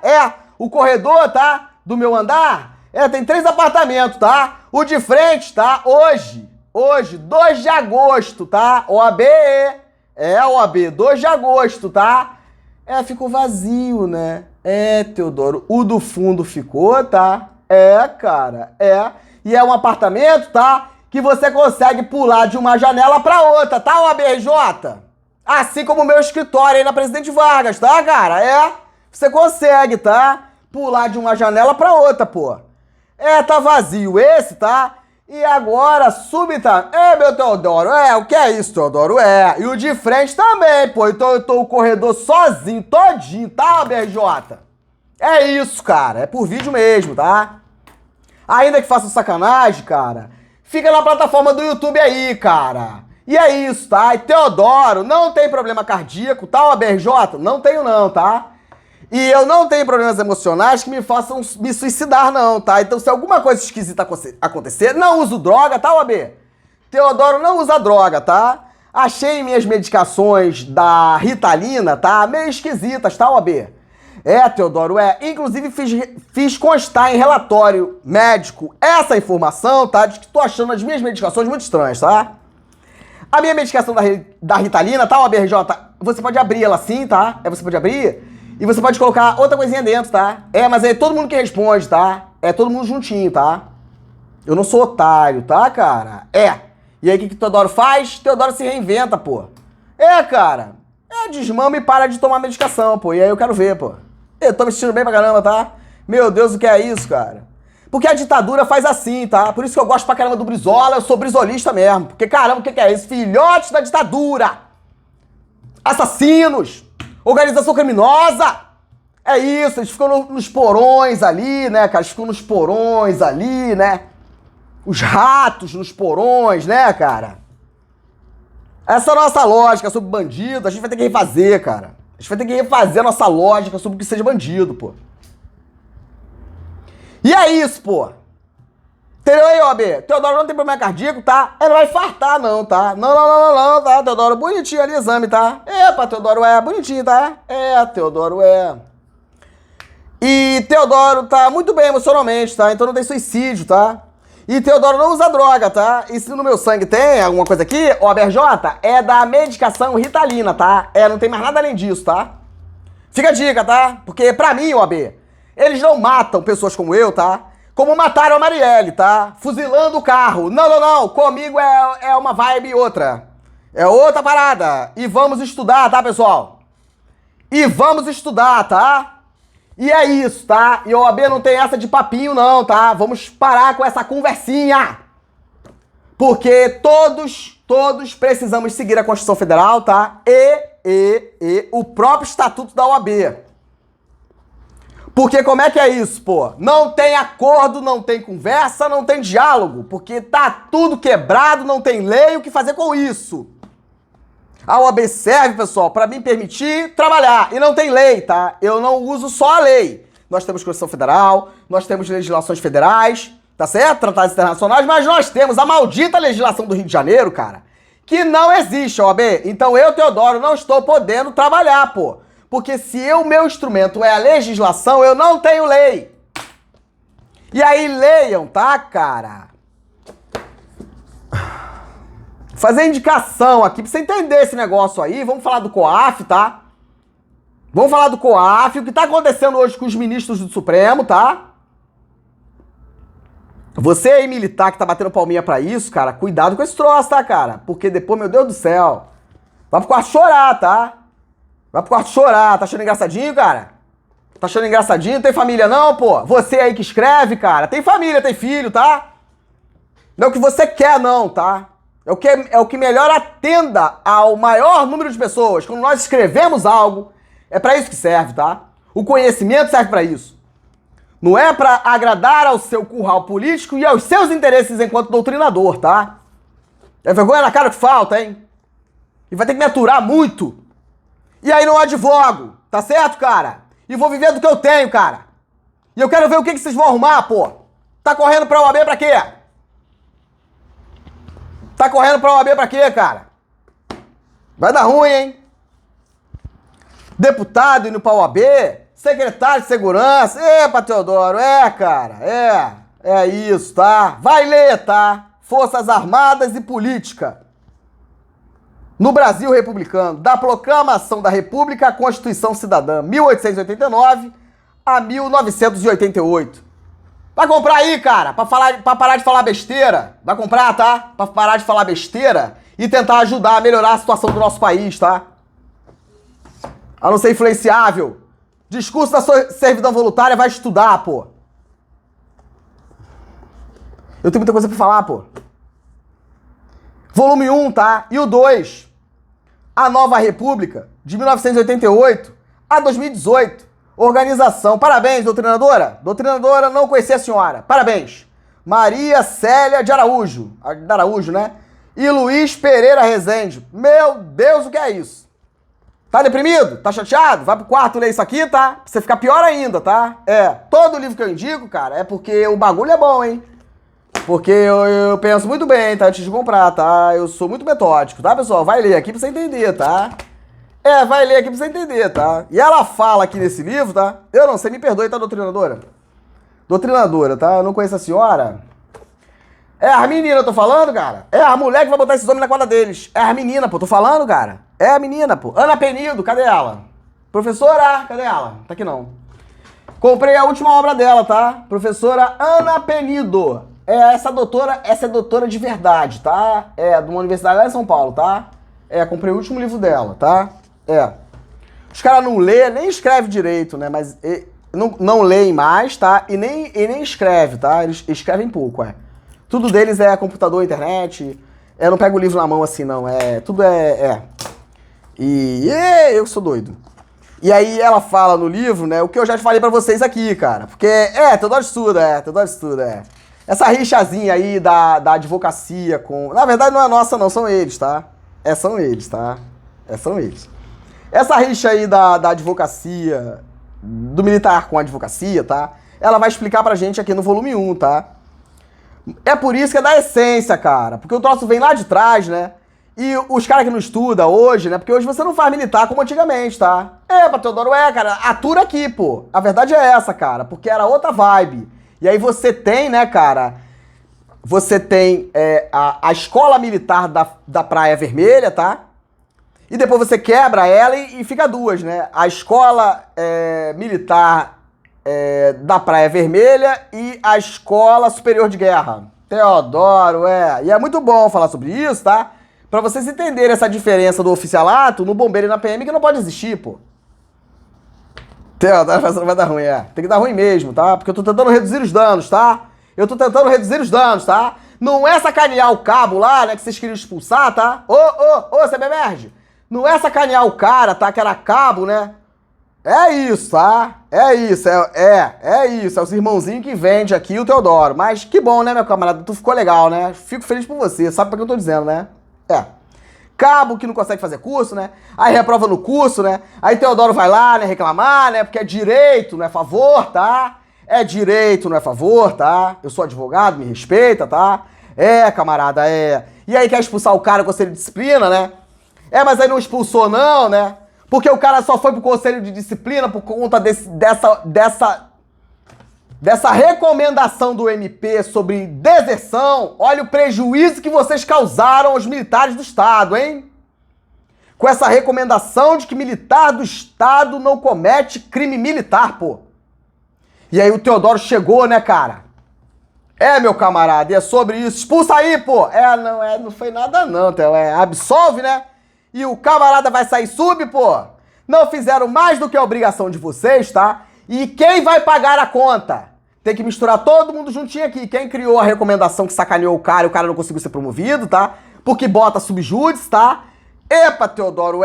S1: O corredor, tá? Do meu andar, Tem 3 apartamentos, tá? O de frente, tá? Hoje, 2 de agosto, tá? OAB, OAB, 2 de agosto, tá? Ficou vazio, né? Teodoro, o do fundo ficou, tá? Cara, E é um apartamento, tá? Que você consegue pular de uma janela pra outra, tá, OABRJ? Assim como o meu escritório aí na Presidente Vargas, tá, cara? Você consegue, tá? Pular de uma janela pra outra, pô. Tá vazio esse, tá? E agora, súbita... meu Teodoro, o que é isso, Teodoro? E o de frente também, pô. Então eu tô o corredor sozinho, todinho, tá, BRJ? É isso, cara. É por vídeo mesmo, tá? Ainda que faça sacanagem, cara, fica na plataforma do YouTube aí, cara. E é isso, tá? E Teodoro, não tem problema cardíaco, tá, BRJ? Não tenho não, tá? E eu não tenho problemas emocionais que me façam me suicidar, não, tá? Então, se alguma coisa esquisita acontecer, não uso droga, tá, OAB? Teodoro não usa droga, tá? Achei minhas medicações da Ritalina, tá? Meio esquisitas, tá, OAB? Teodoro, Inclusive, fiz constar em relatório médico essa informação, tá? De que tô achando as minhas medicações muito estranhas, tá? A minha medicação da Ritalina, tá, OABRJ? Você pode abrir ela assim, tá? Você pode abrir... E você pode colocar outra coisinha dentro, tá? Mas é todo mundo que responde, tá? É todo mundo juntinho, tá? Eu não sou otário, tá, cara? E aí o que Teodoro faz? Teodoro se reinventa, pô. Cara. Desmama e para de tomar medicação, pô. E aí eu quero ver, pô. Eu tô me sentindo bem pra caramba, tá? Meu Deus, o que é isso, cara? Porque a ditadura faz assim, tá? Por isso que eu gosto pra caramba do Brizola, eu sou brizolista mesmo. Porque, caramba, o que é isso? Filhotes da ditadura! Assassinos! Organização criminosa! É isso, eles ficam nos porões ali, né, cara? Eles ficam nos porões ali, né? Os ratos nos porões, né, cara? Essa é a nossa lógica sobre bandido, a gente vai ter que refazer, cara. A gente vai ter que refazer a nossa lógica sobre o que seja bandido, pô. E é isso, pô. Entendeu aí, OAB? Teodoro não tem problema cardíaco, tá? Ele não vai fartar, não, tá? Não, tá? Teodoro, bonitinho ali o exame, tá? Teodoro, bonitinho, tá? Teodoro, E Teodoro tá muito bem emocionalmente, tá? Então não tem suicídio, tá? E Teodoro não usa droga, tá? E se no meu sangue tem alguma coisa aqui, OABRJ, é da medicação Ritalina, tá? Não tem mais nada além disso, tá? Fica a dica, tá? Porque pra mim, OAB, eles não matam pessoas como eu, tá? Como mataram a Marielle, tá? Fuzilando o carro. Não. Comigo é uma vibe outra. É outra parada. E vamos estudar, tá, pessoal? E vamos estudar, tá? E é isso, tá? E a OAB não tem essa de papinho, não, tá? Vamos parar com essa conversinha. Porque todos precisamos seguir a Constituição Federal, tá? E o próprio Estatuto da OAB. Porque como é que é isso, pô? Não tem acordo, não tem conversa, não tem diálogo. Porque tá tudo quebrado, não tem lei, o que fazer com isso? A OAB serve, pessoal, para me permitir trabalhar. E não tem lei, tá? Eu não uso só a lei. Nós temos Constituição Federal, nós temos legislações federais, tá certo? Tratados internacionais, mas nós temos a maldita legislação do Rio de Janeiro, cara, que não existe, OAB. Então eu, Teodoro, não estou podendo trabalhar, pô. Porque se o meu instrumento é a legislação, eu não tenho lei. E aí leiam, tá, cara? Fazer indicação aqui pra você entender esse negócio aí. Vamos falar do COAF, tá? Vamos falar do COAF, o que tá acontecendo hoje com os ministros do Supremo, tá? Você aí, militar, que tá batendo palminha pra isso, cara, cuidado com esse troço, tá, cara? Porque depois, meu Deus do céu, vai pro quarto chorar, tá? Vai pro quarto chorar. Tá achando engraçadinho, cara? Tá achando engraçadinho? Tem família não, pô? Você aí que escreve, cara, tem família, tem filho, tá? Não é o que você quer, não, tá? É o que melhor atenda ao maior número de pessoas. Quando nós escrevemos algo, é pra isso que serve, tá? O conhecimento serve pra isso. Não é pra agradar ao seu curral político e aos seus interesses enquanto doutrinador, tá? É vergonha na cara que falta, hein? E vai ter que me aturar muito. E aí não advogo, tá certo, cara? E vou viver do que eu tenho, cara. E eu quero ver o que vocês vão arrumar, pô. Tá correndo pra OAB pra quê? Tá correndo pra OAB pra quê, cara? Vai dar ruim, hein? Deputado indo pra OAB, secretário de segurança. Teodoro, cara, É isso, tá? Vai ler, tá? Forças Armadas e Política. No Brasil Republicano, da Proclamação da República à Constituição Cidadã, 1889 a 1988. Vai comprar aí, cara, pra parar de falar besteira. Vai comprar, tá? Pra parar de falar besteira e tentar ajudar a melhorar a situação do nosso país, tá? A não ser influenciável. Discurso da servidão voluntária, vai estudar, pô. Eu tenho muita coisa pra falar, pô. Volume 1, tá? E o 2. A Nova República, de 1988 a 2018. Organização. Parabéns, doutrinadora. Doutrinadora, não conhecia a senhora. Parabéns. Maria Célia de Araújo. De Araújo, né? E Luiz Pereira Rezende. Meu Deus, o que é isso? Tá deprimido? Tá chateado? Vai pro quarto ler isso aqui, tá? Pra você ficar pior ainda, tá? Todo livro que eu indico, cara, é porque o bagulho é bom, hein? Porque eu penso muito bem, tá? Antes de comprar, tá? Eu sou muito metódico, tá, pessoal? Vai ler aqui pra você entender, tá? Vai ler aqui pra você entender, tá? E ela fala aqui nesse livro, tá? Eu não sei, me perdoe, tá, doutrinadora? Doutrinadora, tá? Eu não conheço a senhora. É a menina, eu tô falando, cara? É a mulher que vai botar esses homens na quadra deles. É a menina, pô, tô falando, cara. É a menina, pô. Ana Penido, cadê ela? Professora, cadê ela? Tá aqui não. Comprei a última obra dela, tá? Professora Ana Penido. Essa é doutora de verdade, tá? De uma universidade lá em São Paulo, tá? Comprei o último livro dela, tá? Os caras não lêem, nem escrevem direito, né? Mas não leem mais, tá? E nem escrevem, tá? Eles escrevem pouco, Tudo deles é computador, internet. Eu não pego o livro na mão assim, não. Tudo E eu sou doido. E aí ela fala no livro, né? O que eu já te falei pra vocês aqui, cara. Porque, Teodoro estuda. Essa rixazinha aí da advocacia com... Na verdade não é nossa, não. São eles, tá? São eles, tá? São eles. Essa rixa aí da advocacia, do militar com a advocacia, tá? Ela vai explicar pra gente aqui no volume 1, tá? É por isso que é da essência, cara. Porque o troço vem lá de trás, né? E os caras que não estudam hoje, né? Porque hoje você não faz militar como antigamente, tá? Pra Teodoro, cara. Atura aqui, pô. A verdade é essa, cara. Porque era outra vibe. E aí você tem, né, cara? Você tem a escola militar da Praia Vermelha, tá? E depois você quebra ela e fica duas, né? A escola militar da Praia Vermelha e a Escola Superior de Guerra. Teodoro, E é muito bom falar sobre isso, tá? Pra vocês entenderem essa diferença do oficialato no bombeiro e na PM, que não pode existir, pô. Teodoro, não vai dar ruim, Tem que dar ruim mesmo, tá? Porque eu tô tentando reduzir os danos, tá? Não é sacanear o cabo lá, né, que vocês queriam expulsar, tá? Ô, CBMerd. Não é sacanear o cara, tá? Que era cabo, né? É isso, tá? É isso. É os irmãozinhos que vende aqui o Teodoro. Mas que bom, né, meu camarada? Tu ficou legal, né? Fico feliz por você. Sabe pra que eu tô dizendo, né? Cabo que não consegue fazer curso, né? Aí reprova no curso, né? Aí Teodoro vai lá, né, reclamar, né? Porque é direito, não é favor, tá? É direito, não é favor, tá? Eu sou advogado, me respeita, tá? Camarada, E aí quer expulsar o cara do conselho de disciplina, né? Mas aí não expulsou não, né? Porque o cara só foi pro conselho de disciplina por conta dessa recomendação do MP sobre deserção. Olha o prejuízo que vocês causaram aos militares do Estado, hein? Com essa recomendação de que militar do Estado não comete crime militar, pô. E aí o Teodoro chegou, né, cara? Meu camarada, e é sobre isso. Expulsa aí, pô. Não foi nada não, Theo. Absolve, né? E o camarada vai sair sub, pô. Não fizeram mais do que a obrigação de vocês, tá? E quem vai pagar a conta? Tem que misturar todo mundo juntinho aqui. Quem criou a recomendação que sacaneou o cara e o cara não conseguiu ser promovido, tá? Porque bota subjúdice, tá? Epa, Teodoro,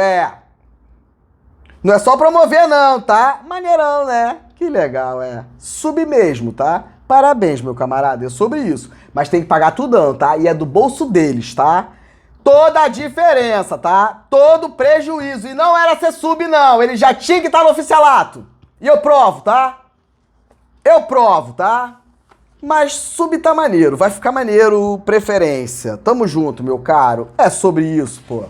S1: Não é só promover não, tá? Maneirão, né? Que legal, Sub mesmo, tá? Parabéns, meu camarada, é sobre isso. Mas tem que pagar tudão, tá? E é do bolso deles, tá? Toda a diferença, tá? Todo o prejuízo. E não era ser sub, não. Ele já tinha que estar no oficialato. E eu provo, tá? Mas sub tá maneiro. Vai ficar maneiro, preferência. Tamo junto, meu caro. É sobre isso, pô.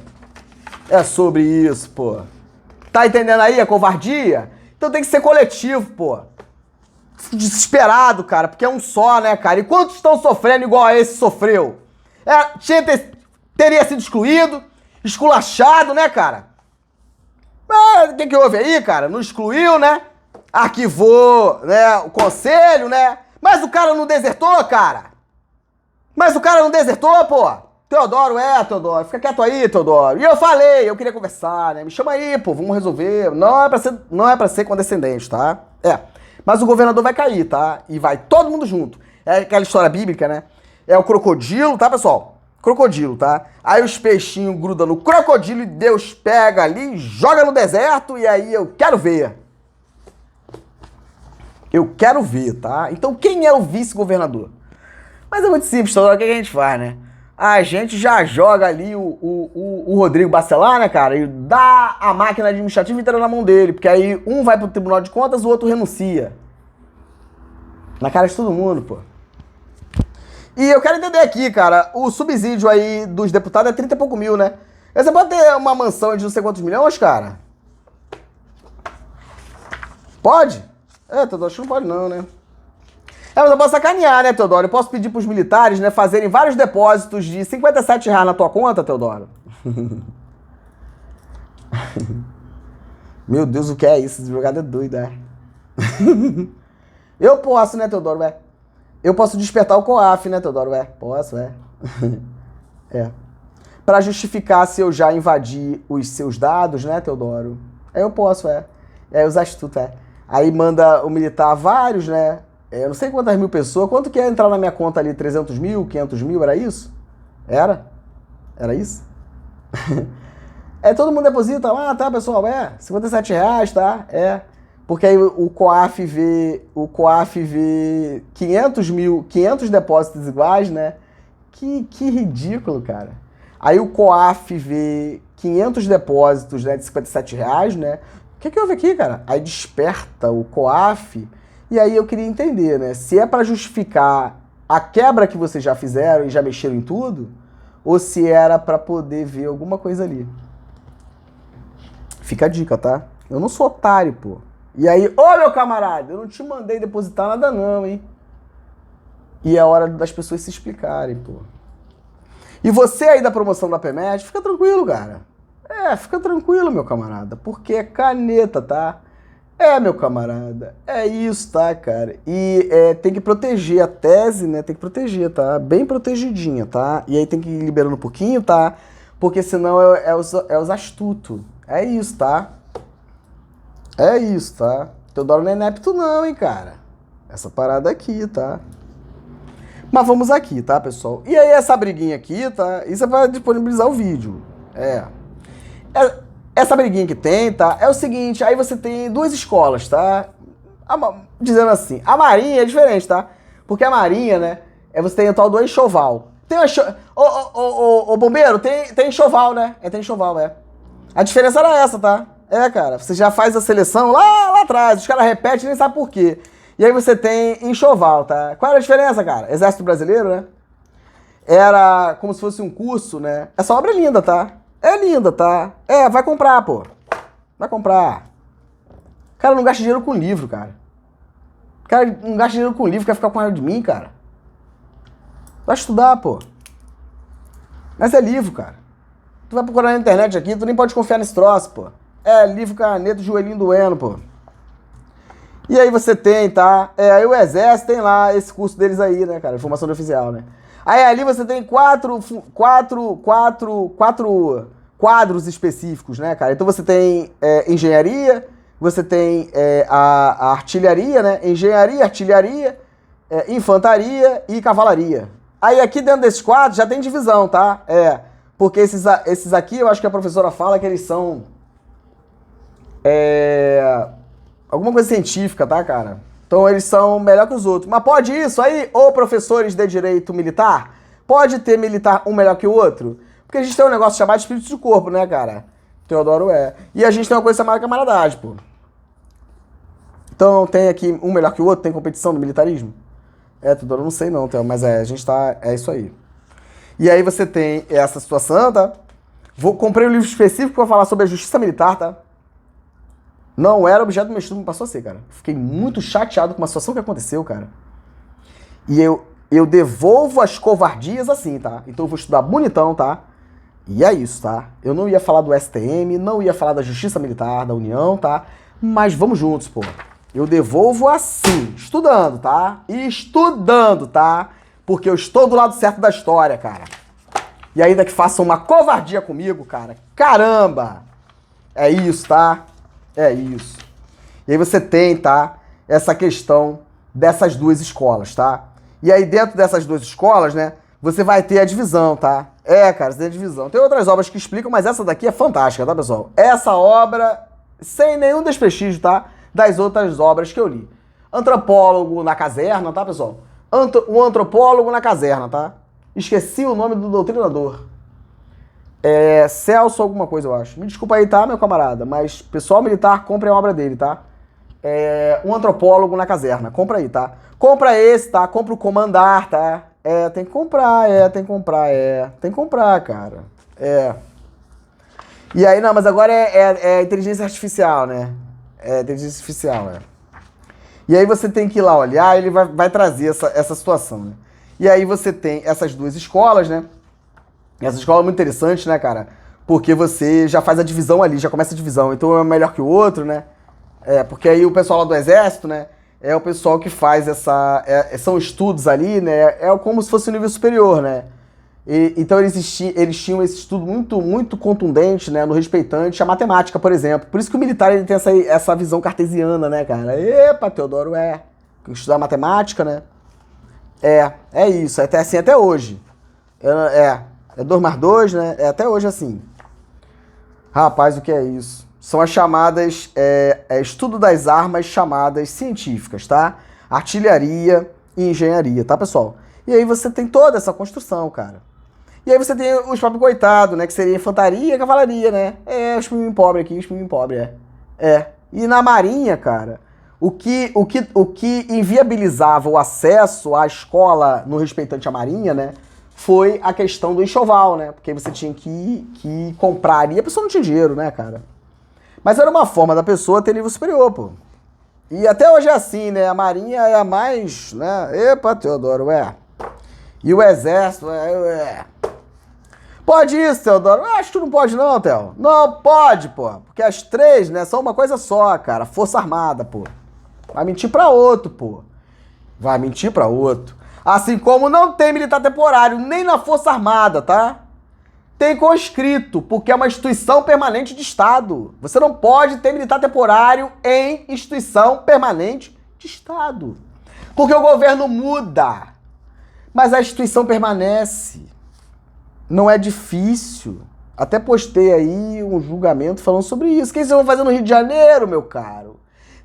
S1: Tá entendendo aí a covardia? Então tem que ser coletivo, pô. desesperado, cara, porque é um só, né, cara? E quantos estão sofrendo igual a esse sofreu? Teria sido excluído, esculachado, né, cara? Mas o que houve aí, cara? Não excluiu, né? Arquivou, né, o conselho, né? Mas o cara não desertou, cara. Mas o cara não desertou, pô. Teodoro, Teodoro. Fica quieto aí, Teodoro. E eu falei, eu queria conversar, né? Me chama aí, pô, vamos resolver. Não é pra ser condescendente, tá? Mas o governador vai cair, tá? E vai todo mundo junto. É aquela história bíblica, né? É o crocodilo, tá, pessoal? Crocodilo, tá? Aí os peixinhos grudam no crocodilo e Deus pega ali, joga no deserto e aí eu quero ver. Eu quero ver, tá? Então quem é o vice-governador? Mas é muito simples, toda hora que a gente faz, né? A gente já joga ali o Rodrigo Bacelar, né, cara? E dá a máquina administrativa inteira na mão dele. Porque aí um vai pro Tribunal de Contas, o outro renuncia. Na cara de todo mundo, pô. E eu quero entender aqui, cara, o subsídio aí dos deputados é 30 e pouco mil, né? Você pode ter uma mansão de não sei quantos milhões, cara? Pode? Teodoro, acho que não pode não, né? Mas eu posso sacanear, né, Teodoro? Eu posso pedir pros militares, né, fazerem vários depósitos de R$57 na tua conta, Teodoro? Meu Deus, o que é isso? Esse jogado é doido, é? Eu posso, né, Teodoro, Eu posso despertar o COAF, né, Teodoro, Posso, Pra justificar se eu já invadi os seus dados, né, Teodoro? Eu posso, os astutos, Aí manda o militar vários, né? Eu não sei quantas mil pessoas. Quanto que ia entrar na minha conta ali? 300 mil, 500 mil? Era isso? Era? Era isso? Todo mundo deposita lá, tá, pessoal? R$57, tá? Porque aí o COAF vê 500 depósitos iguais, né? Que ridículo, cara. Aí o COAF vê 500 depósitos, né, de R$57, né? O que houve aqui, cara? Aí desperta o COAF. E aí eu queria entender, né? Se é para justificar a quebra que vocês já fizeram e já mexeram em tudo, ou se era para poder ver alguma coisa ali. Fica a dica, tá? Eu não sou otário, pô. E aí, meu camarada, eu não te mandei depositar nada não, hein? E é hora das pessoas se explicarem, pô. E você aí da promoção da PEMED, fica tranquilo, cara. Fica tranquilo, meu camarada, porque é caneta, tá? Meu camarada, é isso, tá, cara? E tem que proteger a tese, né? Tem que proteger, tá? Bem protegidinha, tá? E aí tem que ir liberando um pouquinho, tá? Porque senão é os astutos. É isso, tá? É isso, tá? Teodoro não é inepto não, hein, cara? Essa parada aqui, tá? Mas vamos aqui, tá, pessoal? E aí essa briguinha aqui, tá? Isso é pra disponibilizar o vídeo. Essa briguinha que tem, tá? É o seguinte, aí você tem duas escolas, tá? Dizendo assim, a Marinha é diferente, tá? Porque a Marinha, né? Você tem o tal do enxoval. Tem o bombeiro, tem enxoval, né? Tem enxoval, A diferença era essa, tá? Cara, você já faz a seleção lá atrás, os caras repetem e nem sabem por quê. E aí você tem enxoval, tá? Qual era a diferença, cara? Exército Brasileiro, né? Era como se fosse um curso, né? Essa obra é linda, tá? É linda, tá? Vai comprar, pô. Vai comprar. O cara não gasta dinheiro com livro, cara. O cara não gasta dinheiro com livro, quer ficar com raiva de mim, cara. Vai estudar, pô. Mas é livro, cara. Tu vai procurar na internet aqui, tu nem pode confiar nesse troço, pô. Livro, caneta, joelhinho doendo, pô. E aí você tem, tá? Aí o Exército tem lá esse curso deles aí, né, cara? Formação de oficial, né? Aí ali você tem quatro quadros específicos, né, cara? Então você tem engenharia, você tem a artilharia, né? Engenharia, artilharia, infantaria e cavalaria. Aí aqui dentro desses quadros já tem divisão, tá? Porque esses aqui, eu acho que a professora fala que eles são alguma coisa científica, tá, cara? Então eles são melhor que os outros. Mas pode isso aí? Ou professores de direito militar? Pode ter militar um melhor que o outro? Porque a gente tem um negócio chamado espírito de corpo, né, cara? Teodoro E a gente tem uma coisa chamada camaradagem, pô. Então tem aqui um melhor que o outro? Tem competição no militarismo? Teodoro, não sei não, Theo, mas a gente tá... É isso aí. E aí você tem essa situação, tá? Comprei um livro específico pra falar sobre a justiça militar, tá? Não era objeto do meu estudo, me passou a ser, cara. Fiquei muito chateado com uma situação que aconteceu, cara. E eu devolvo as covardias assim, tá? Então eu vou estudar bonitão, tá? E é isso, tá? Eu não ia falar do STM, não ia falar da Justiça Militar da União, tá? Mas vamos juntos, pô. Eu devolvo assim, estudando, tá? Estudando, tá? Porque eu estou do lado certo da história, cara. E ainda que façam uma covardia comigo, cara. Caramba! É isso, tá? É isso. E aí você tem, tá? Essa questão dessas duas escolas, tá? E aí dentro dessas duas escolas, né? Você vai ter a divisão, tá? Cara, você tem a divisão. Tem outras obras que explicam, mas essa daqui é fantástica, tá, pessoal? Essa obra, sem nenhum desprestígio, tá? Das outras obras que eu li. Antropólogo na caserna, tá, pessoal? Um antropólogo na caserna, tá? Esqueci o nome do doutrinador. Celso alguma coisa, eu acho. Me desculpa aí, tá, meu camarada? Mas pessoal militar, compre a obra dele, tá? Um antropólogo na caserna. Compra aí, tá? Compra esse, tá? Compra o Comandar, tá? Tem que comprar, tem que comprar, cara. E aí, não, mas agora é inteligência artificial, né? Inteligência artificial, E aí você tem que ir lá olhar, ele vai trazer essa situação, né? E aí você tem essas duas escolas, né? Essa escola é muito interessante, né, cara? Porque você já faz a divisão ali, já começa a divisão. Então é melhor que o outro, né? Porque aí o pessoal lá do exército, né? É o pessoal que faz são estudos ali, né? É como se fosse um nível superior, né? Então eles tinham esse estudo muito, muito contundente, né? No respeitante à matemática, por exemplo. Por isso que o militar ele tem essa visão cartesiana, né, cara? Epa, Teodoro, tem que estudar matemática, né? É isso. Até assim, até hoje. É 2 mais 2, né? Até hoje assim. Rapaz, o que é isso? São as chamadas, estudo das armas chamadas científicas, tá? Artilharia e engenharia, tá, pessoal? E aí você tem toda essa construção, cara. E aí você tem os próprios coitados, né? Que seria infantaria e cavalaria, né? Os pimbim pobre aqui, os pimbim pobre, E na marinha, cara, o que inviabilizava o acesso à escola no respeitante à marinha, né? Foi a questão do enxoval, né? Porque você tinha que comprar e a pessoa não tinha dinheiro, né, cara? Mas era uma forma da pessoa ter nível superior, pô. E até hoje é assim, né? A marinha é a mais, né? Epa, Teodoro, E o exército, Pode isso, Teodoro? Eu acho que tu não pode não, Theo. Não, pode, pô. Porque as três, né, são uma coisa só, cara. Força Armada, pô. Vai mentir pra outro, pô. Vai mentir pra outro. Assim como não tem militar temporário nem na Força Armada, tá? Tem conscrito, porque é uma instituição permanente de Estado. Você não pode ter militar temporário em instituição permanente de Estado. Porque o governo muda, mas a instituição permanece. Não é difícil. Até postei aí um julgamento falando sobre isso. O que vocês vão fazer no Rio de Janeiro, meu caro?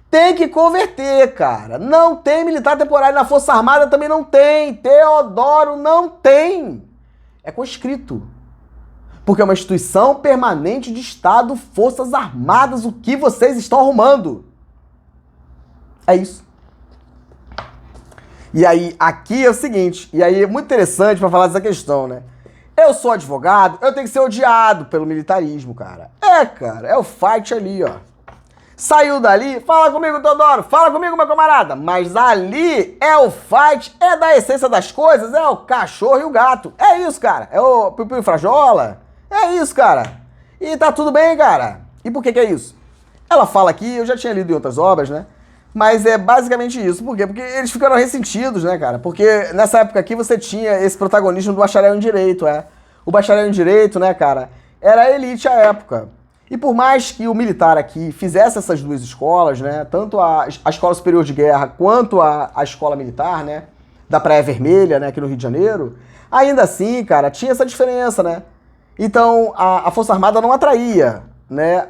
S1: Tem que converter, cara. Não tem militar temporário na Força Armada, também não tem. Teodoro não tem. É conscrito. Porque é uma instituição permanente de Estado, Forças Armadas, o que vocês estão arrumando? É isso. E aí, aqui é o seguinte, e aí é muito interessante pra falar dessa questão, né? Eu sou advogado, eu tenho que ser odiado pelo militarismo, cara. Cara, é o fight ali, ó. Saiu dali, fala comigo, Teodoro, fala comigo, meu camarada. Mas ali é o fight, é da essência das coisas, é o cachorro e o gato. É isso, cara. É o piu-piu e frajola. É isso, cara. E tá tudo bem, cara. E por que é isso? Ela fala aqui, eu já tinha lido em outras obras, né? Mas é basicamente isso. Por quê? Porque eles ficaram ressentidos, né, cara? Porque nessa época aqui você tinha esse protagonismo do bacharel em Direito, O bacharel em Direito, né, cara, era a elite à época. E por mais que o militar aqui fizesse essas duas escolas, né, tanto a Escola Superior de Guerra quanto a Escola Militar, né, da Praia Vermelha, né, aqui no Rio de Janeiro, ainda assim, cara, tinha essa diferença, né? Então, a Força Armada não atraía, né?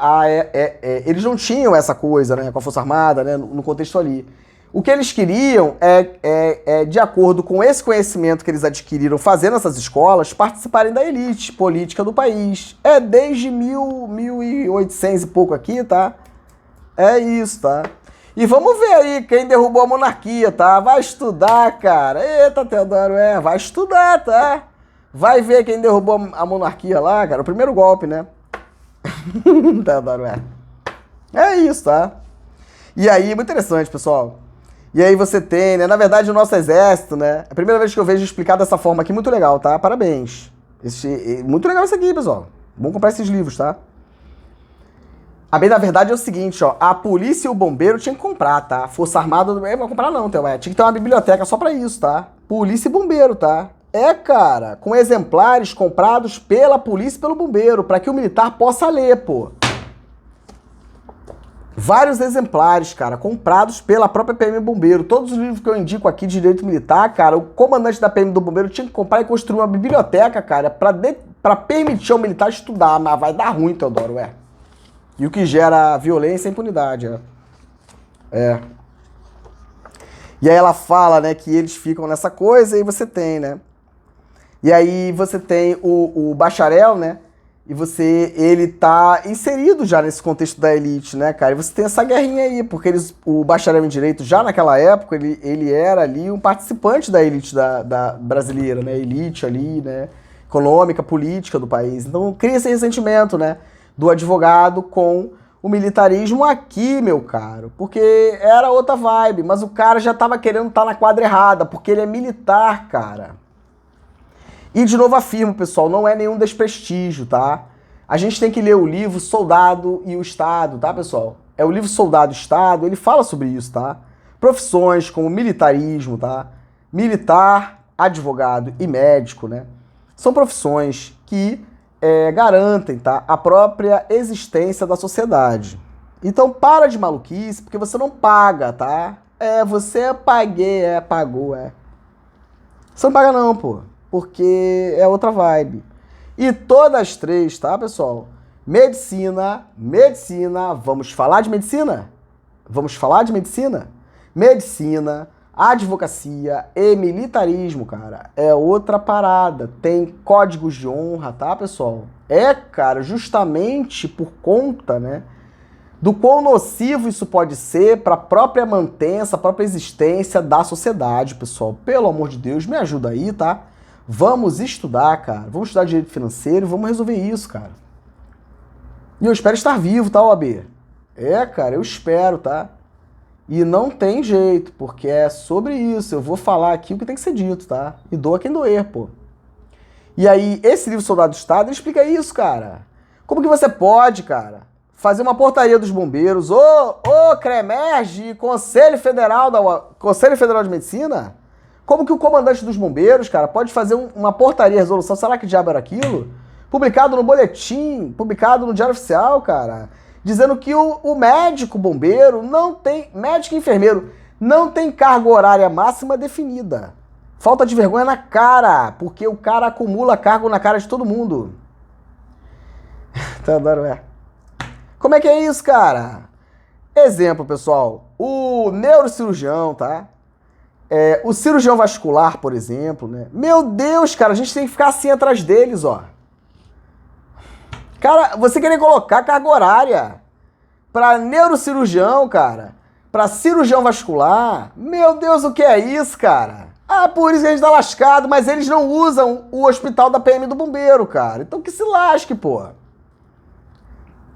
S1: Eles não tinham essa coisa, né, com a Força Armada, né, no contexto ali. O que eles queriam de acordo com esse conhecimento que eles adquiriram fazendo essas escolas, participarem da elite política do país. Desde 1800 e pouco aqui, tá? É isso, tá? E vamos ver aí quem derrubou a monarquia, tá? Vai estudar, cara. Eita, Teodoro, vai estudar, tá? Vai ver quem derrubou a monarquia lá, cara. O primeiro golpe, né? Teodoro, É isso, tá? E aí, muito interessante, pessoal. E aí você tem, né? Na verdade, o nosso exército, né? É a primeira vez que eu vejo explicado dessa forma aqui, muito legal, tá? Parabéns. Muito legal isso aqui, pessoal. Vamos comprar esses livros, tá? A bem da verdade é o seguinte, ó. A polícia e o bombeiro tinham que comprar, tá? Força Armada não vai comprar não, Theo. Tinha que ter uma biblioteca só pra isso, tá? Polícia e bombeiro, tá? É, cara, com exemplares comprados pela polícia e pelo bombeiro, pra que o militar possa ler, pô. Vários exemplares, cara, comprados pela própria PM Bombeiro. Todos os livros que eu indico aqui de direito militar, cara, o comandante da PM do Bombeiro tinha que comprar e construir uma biblioteca, cara, pra permitir ao militar estudar. Mas vai dar ruim, Teodoro, é. E o que gera violência e impunidade, é. E aí ela fala, né, que eles ficam nessa coisa e você tem, né? E aí você tem o bacharel, né? E ele tá inserido já nesse contexto da elite, né, cara? E você tem essa guerrinha aí, porque o bacharel em direito, já naquela época, ele era ali um participante da elite da brasileira, né? Elite ali, né? Econômica, política do país. Então cria esse ressentimento, né? Do advogado com o militarismo aqui, meu caro. Porque era outra vibe, mas o cara já tava querendo estar na quadra errada, porque ele é militar, cara. E de novo afirmo, pessoal, não é nenhum desprestígio, tá? A gente tem que ler o livro Soldado e o Estado, tá, pessoal? É o livro Soldado e Estado, ele fala sobre isso, tá? Profissões como militarismo, tá? Militar, advogado e médico, né? São profissões que garantem, tá? A própria existência da sociedade. Então para de maluquice, porque você não paga, tá? Você pagou. Você não paga não, pô. Porque é outra vibe. E todas as três, tá, pessoal? Medicina, vamos falar de medicina? Vamos falar de medicina? Medicina, advocacia e militarismo, cara, é outra parada. Tem códigos de honra, tá, pessoal? Cara, justamente por conta, né, do quão nocivo isso pode ser para a própria mantença, a própria existência da sociedade, pessoal. Pelo amor de Deus, me ajuda aí, tá? Vamos estudar, cara. Vamos estudar direito financeiro e vamos resolver isso, cara. E eu espero estar vivo, tá, OAB? Cara, eu espero, tá? E não tem jeito, porque é sobre isso. Eu vou falar aqui o que tem que ser dito, tá? E doa quem doer, pô. E aí, esse livro Soldado do Estado, ele explica isso, cara. Como que você pode, cara, fazer uma portaria dos bombeiros, CREMERG, Conselho Federal de Medicina? Como que o comandante dos bombeiros, cara, pode fazer uma portaria, resolução, sei lá que diabo era aquilo, publicado no boletim, publicado no Diário Oficial, cara, dizendo que o médico bombeiro médico e enfermeiro, não tem carga horária máxima definida. Falta de vergonha na cara, porque o cara acumula cargo na cara de todo mundo. Teodoro, Como é que é isso, cara? Exemplo, pessoal, o neurocirurgião, tá? O cirurgião vascular, por exemplo, né? Meu Deus, cara, a gente tem que ficar assim atrás deles, ó. Cara, você querer colocar carga horária pra neurocirurgião, cara, pra cirurgião vascular, meu Deus, o que é isso, cara? Por isso que a gente tá lascado, mas eles não usam o hospital da PM do bombeiro, cara. Então que se lasque, pô.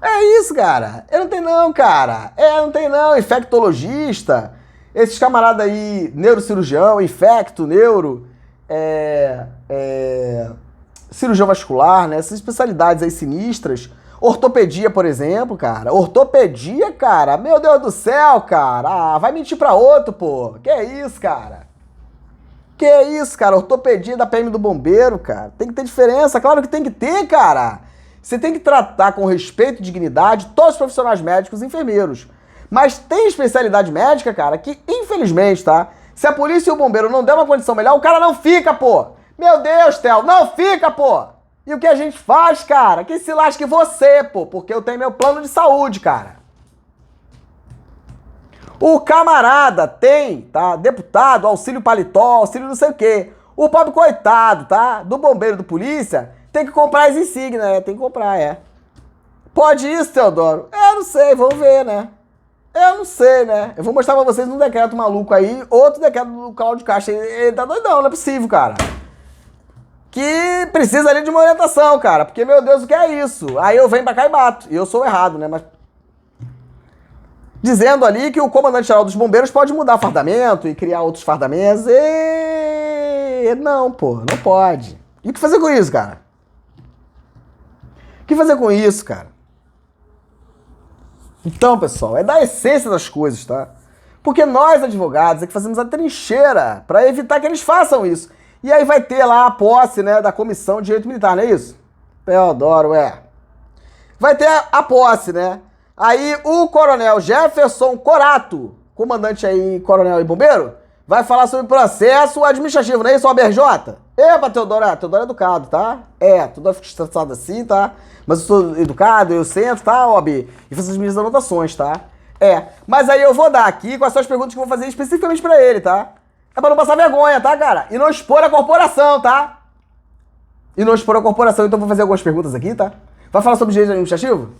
S1: É isso, cara. Não tem não, cara. Não tem não. Infectologista, esses camaradas aí, neurocirurgião, infecto, neuro, cirurgião vascular, né? Essas especialidades aí sinistras. Ortopedia, por exemplo, cara. Ortopedia, cara. Meu Deus do céu, cara. Vai mentir pra outro, pô. Que é isso, cara? Que é isso, cara? Ortopedia da PM do bombeiro, cara. Tem que ter diferença. Claro que tem que ter, cara. Você tem que tratar com respeito e dignidade todos os profissionais médicos e enfermeiros. Mas tem especialidade médica, cara, que infelizmente, tá? Se a polícia e o bombeiro não der uma condição melhor, o cara não fica, pô. Meu Deus, Theo, não fica, pô. E o que a gente faz, cara? Que se lasque você, pô, porque eu tenho meu plano de saúde, cara. O camarada tem, tá? Deputado, auxílio paletó, auxílio não sei o quê. O pobre coitado, tá? Do bombeiro, do polícia, tem que comprar as insígnias, tem que comprar, Pode isso, Teodoro? Não sei, vamos ver, né? Eu não sei, né? Eu vou mostrar pra vocês um decreto maluco aí, outro decreto do Cláudio Castro. Ele tá doidão, não é possível, cara. Que precisa ali de uma orientação, cara. Porque, meu Deus, o que é isso? Aí eu venho pra cá e bato. E eu sou errado, né? Mas dizendo ali que o comandante-geral dos bombeiros pode mudar fardamento e criar outros fardamentos. E... não, pô, não pode. E o que fazer com isso, cara? O que fazer com isso, cara? Então, pessoal, é da essência das coisas, tá? Porque nós, advogados, é que fazemos a trincheira para evitar que eles façam isso. E aí vai ter lá a posse, né, da Comissão de Direito Militar, não é isso? Teodoro, vai ter a posse, né? Aí o coronel Jefferson Corato, comandante aí, coronel e bombeiro, vai falar sobre processo administrativo, não é isso, OBRJ? Epa, Teodoro, Teodoro é educado, tá? Teodoro fica estressado assim, tá? Mas eu sou educado, eu sento, tá, OB? E faço as minhas anotações, tá? Mas aí eu vou dar aqui com as suas perguntas que eu vou fazer especificamente pra ele, tá? É pra não passar vergonha, tá, cara? E não expor a corporação, tá? E não expor a corporação, então eu vou fazer algumas perguntas aqui, tá? Vai falar sobre direito administrativo?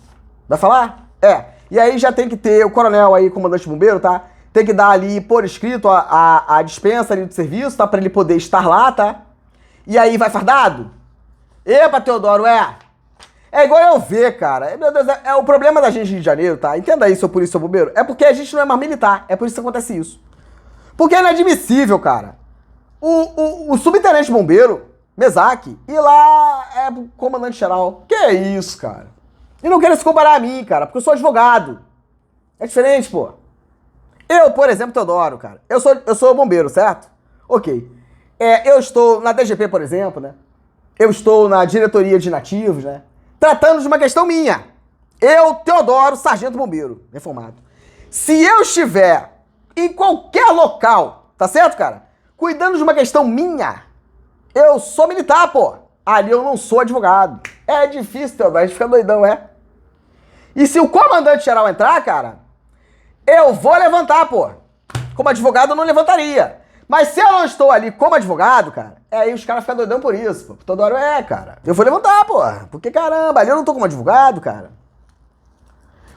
S1: Vai falar? E aí já tem que ter o coronel aí, comandante bombeiro, tá? Tem que dar ali por escrito a dispensa ali do serviço, tá? Pra ele poder estar lá, tá? E aí vai fardado? Epa, Teodoro, É igual eu ver, cara. Meu Deus, é o problema da gente de Rio de Janeiro, tá? Entenda aí, seu polícia, seu bombeiro. É porque a gente não é mais militar. É por isso que acontece isso. Porque é inadmissível, cara. O subtenente bombeiro, Mesaque, ir lá é comandante-geral. Que é isso, cara? E não quero se comparar a mim, cara, porque eu sou advogado. É diferente, pô. Eu, por exemplo, Teodoro, cara. Eu sou bombeiro, certo? Ok. Eu estou na DGP, por exemplo, né? Eu estou na diretoria de nativos, né? Tratando de uma questão minha. Eu, Teodoro, sargento bombeiro, reformado. Se eu estiver em qualquer local, tá certo, cara? Cuidando de uma questão minha, eu sou militar, pô. Ali eu não sou advogado. É difícil, Teodoro, a gente fica doidão, E se o comandante-geral entrar, cara, eu vou levantar, pô. Como advogado eu não levantaria. Mas se eu não estou ali como advogado, cara, aí os caras ficam doidão por isso, pô. Toda hora cara. Eu vou levantar, pô. Porque, caramba, ali eu não tô como advogado, cara.